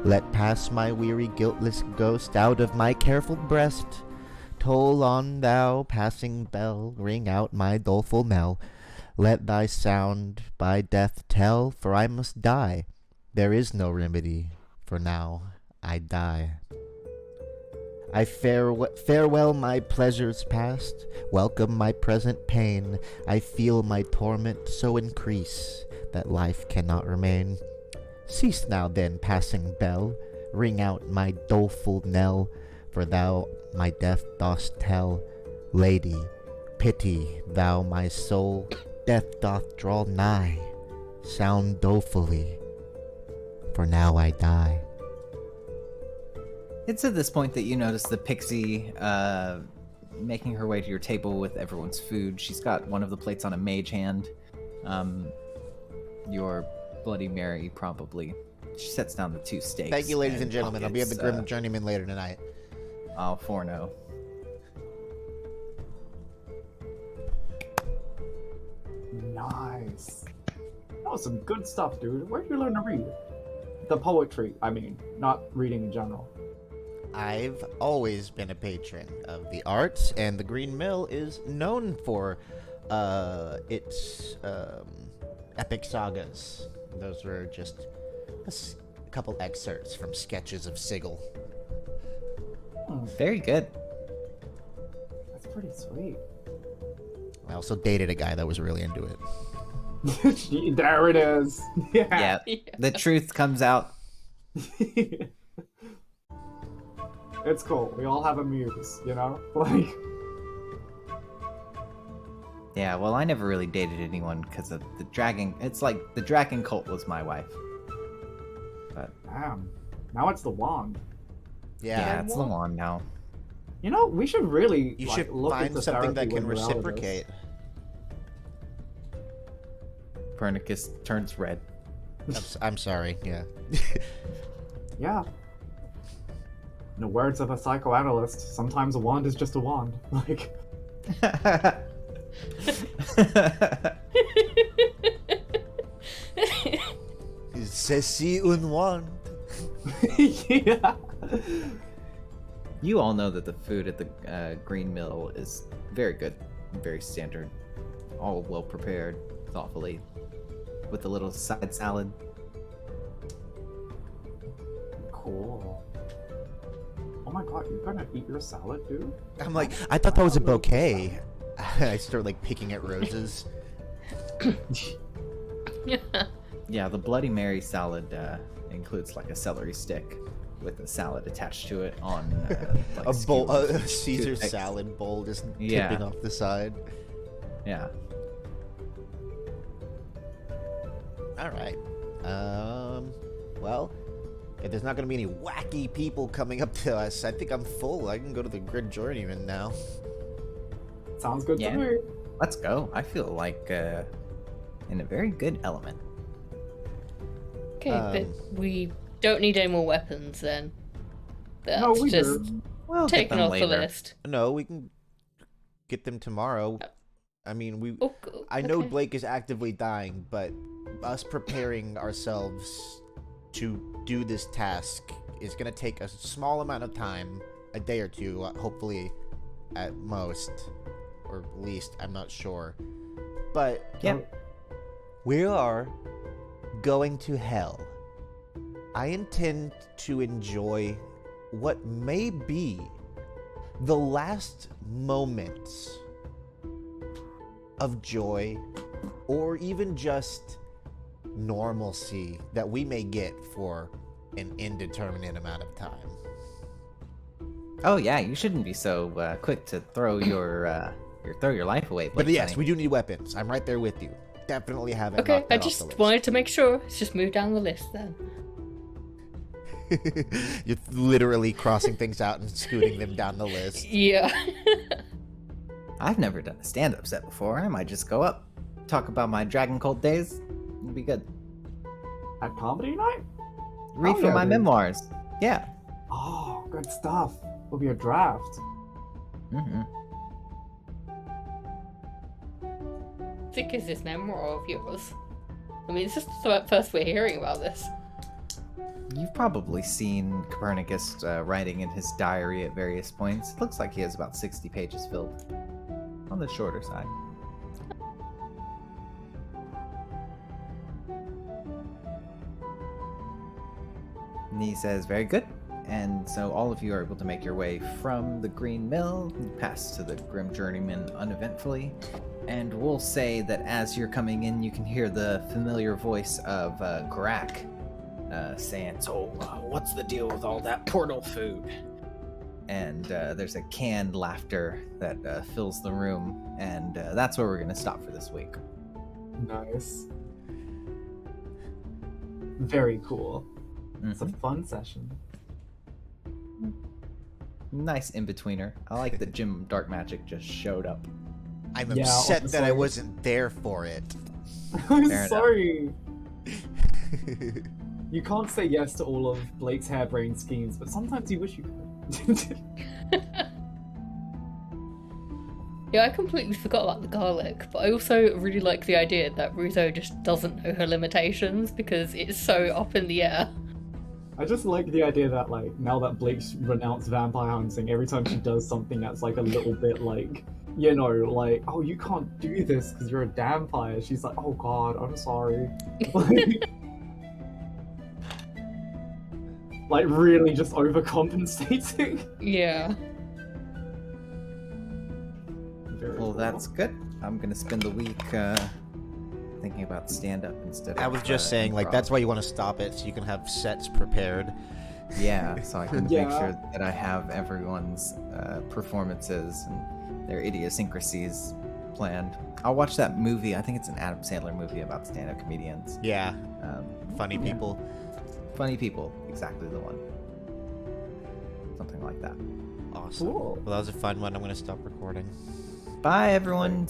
Let pass my weary guiltless ghost out of my careful breast, Toll on thou, passing bell, ring out my doleful knell. Let thy sound by death tell, for I must die. There is no remedy, for now I die. I farewell my pleasures past, welcome my present pain. I feel my torment so increase, that life cannot remain. Cease now then, passing bell, ring out my doleful knell, for thou my death dost tell. Lady, pity thou my soul, death doth draw nigh. Sound dolefully, for now I die. It's at this point that you notice the pixie making her way to your table with everyone's food. She's got one of the plates on a mage hand. Your Bloody Mary, probably. She sets down the 2 steaks. Thank you, ladies and gentlemen. I'll be at the pockets, Grim Journeyman later tonight. Oh, Forno. Nice. That was some good stuff, dude. Where'd you learn to read? The poetry, I mean, not reading in general. I've always been a patron of the arts, and the Green Mill is known for its epic sagas. Those were just a couple excerpts from sketches of Sigil. Very good. That's pretty sweet. I also dated a guy that was really into it. There it is. Yeah, Yeah. the truth comes out. It's cool. We all have a muse, you know? Like, Yeah, well, I never really dated anyone because of the dragon. It's like the dragon cult was my wife. But damn. Now it's the wand. yeah, it's the wand now. You know, we should really You like, should look find into something that therapy can when we're out of this. reciprocate. Copernicus turns red. I'm sorry, yeah. Yeah. In the words of a psychoanalyst, sometimes a wand is just a wand. Like, Ceci un wand. yeah. You all know that the food at the Green Mill is very good, very standard, all well prepared, thoughtfully, with a little side salad. Cool. Oh my god, you're gonna eat your salad, dude? I'm like, I thought that was a bouquet. I start like picking at roses. Yeah, the Bloody Mary salad includes like a celery stick with a salad attached to it on like A bowl, a skewers. Caesar Toothpicks. salad bowl just Yeah. tipping off the side. Yeah. All right. Well, if there's not gonna be any wacky people coming up to us, I think I'm full. I can go to the Grid Journeyman now. Sounds good Yeah. to me. Let's go. I feel like in a very good element. Okay, but we don't need any more weapons then. That's No, we just do. We'll get taken them off the later. list. No, we can get them tomorrow. I mean, Oh, I know okay. Blake is actively dying, but us preparing ourselves to do this task is going to take a small amount of time, a day or two, hopefully at most, or least, I'm not sure. But Yeah. we are going to hell. I intend to enjoy what may be the last moments of joy or even just normalcy that we may get for an indeterminate amount of time. Oh yeah, you shouldn't be so quick to throw your life away. But Blake, yes, honey. we do need weapons. I'm right there with you. Definitely haven't Okay, knocked I that off the just list. wanted to make sure. Let's just move down the list then. You're literally crossing things out and scooting them down the list. Yeah. I've never done a stand-up set before. I might just go up, talk about my Dragon Cult days. It'll be good. At comedy night? Read Oh, from yeah, my dude. memoirs. Yeah. Oh, good stuff. Will be a draft. Mm-hmm. Thick is this memoir of yours? I mean, it's just the first we're hearing about this. You've probably seen Copernicus writing in his diary at various points. It looks like he has about 60 pages filled. On the shorter side. And he says, very good. And so all of you are able to make your way from the Green Mill, pass to the Grim Journeyman uneventfully. And we'll say that as you're coming in, you can hear the familiar voice of Grak saying, so what's the deal with all that portal food? And there's a canned laughter that fills the room, and that's where we're going to stop for this week. Nice. Very cool. It's a fun session. Nice in-betweener. I like that Jim Dark Magic just showed up. I'm Yeah, upset that I honestly. wasn't there for it. I'm Fair enough. sorry. You can't say yes to all of Blake's harebrained schemes, but sometimes you wish you could. Yeah, I completely forgot about the garlic, but I also really like the idea that Ruzo just doesn't know her limitations because it's so up in the air. I just like the idea that, like, now that Blake's renounced vampire hunting, every time she does something that's, like, a little bit, like, you know, like, oh, you can't do this because you're a vampire, she's like, oh god, I'm sorry. Like, really just overcompensating. Yeah. Very Well, cool. that's good. I'm going to spend the week thinking about stand-up instead of I was just saying, like, improv. that's why you want to stop it, so you can have sets prepared. Yeah, so I can Yeah. make sure that I have everyone's performances and their idiosyncrasies planned. I'll watch that movie. I think it's an Adam Sandler movie about stand-up comedians. Yeah, Um, funny Yeah. people. funny people, exactly the one. Something like that. Awesome. Cool. Well, that was a fun one. I'm going to stop recording. Bye, everyone.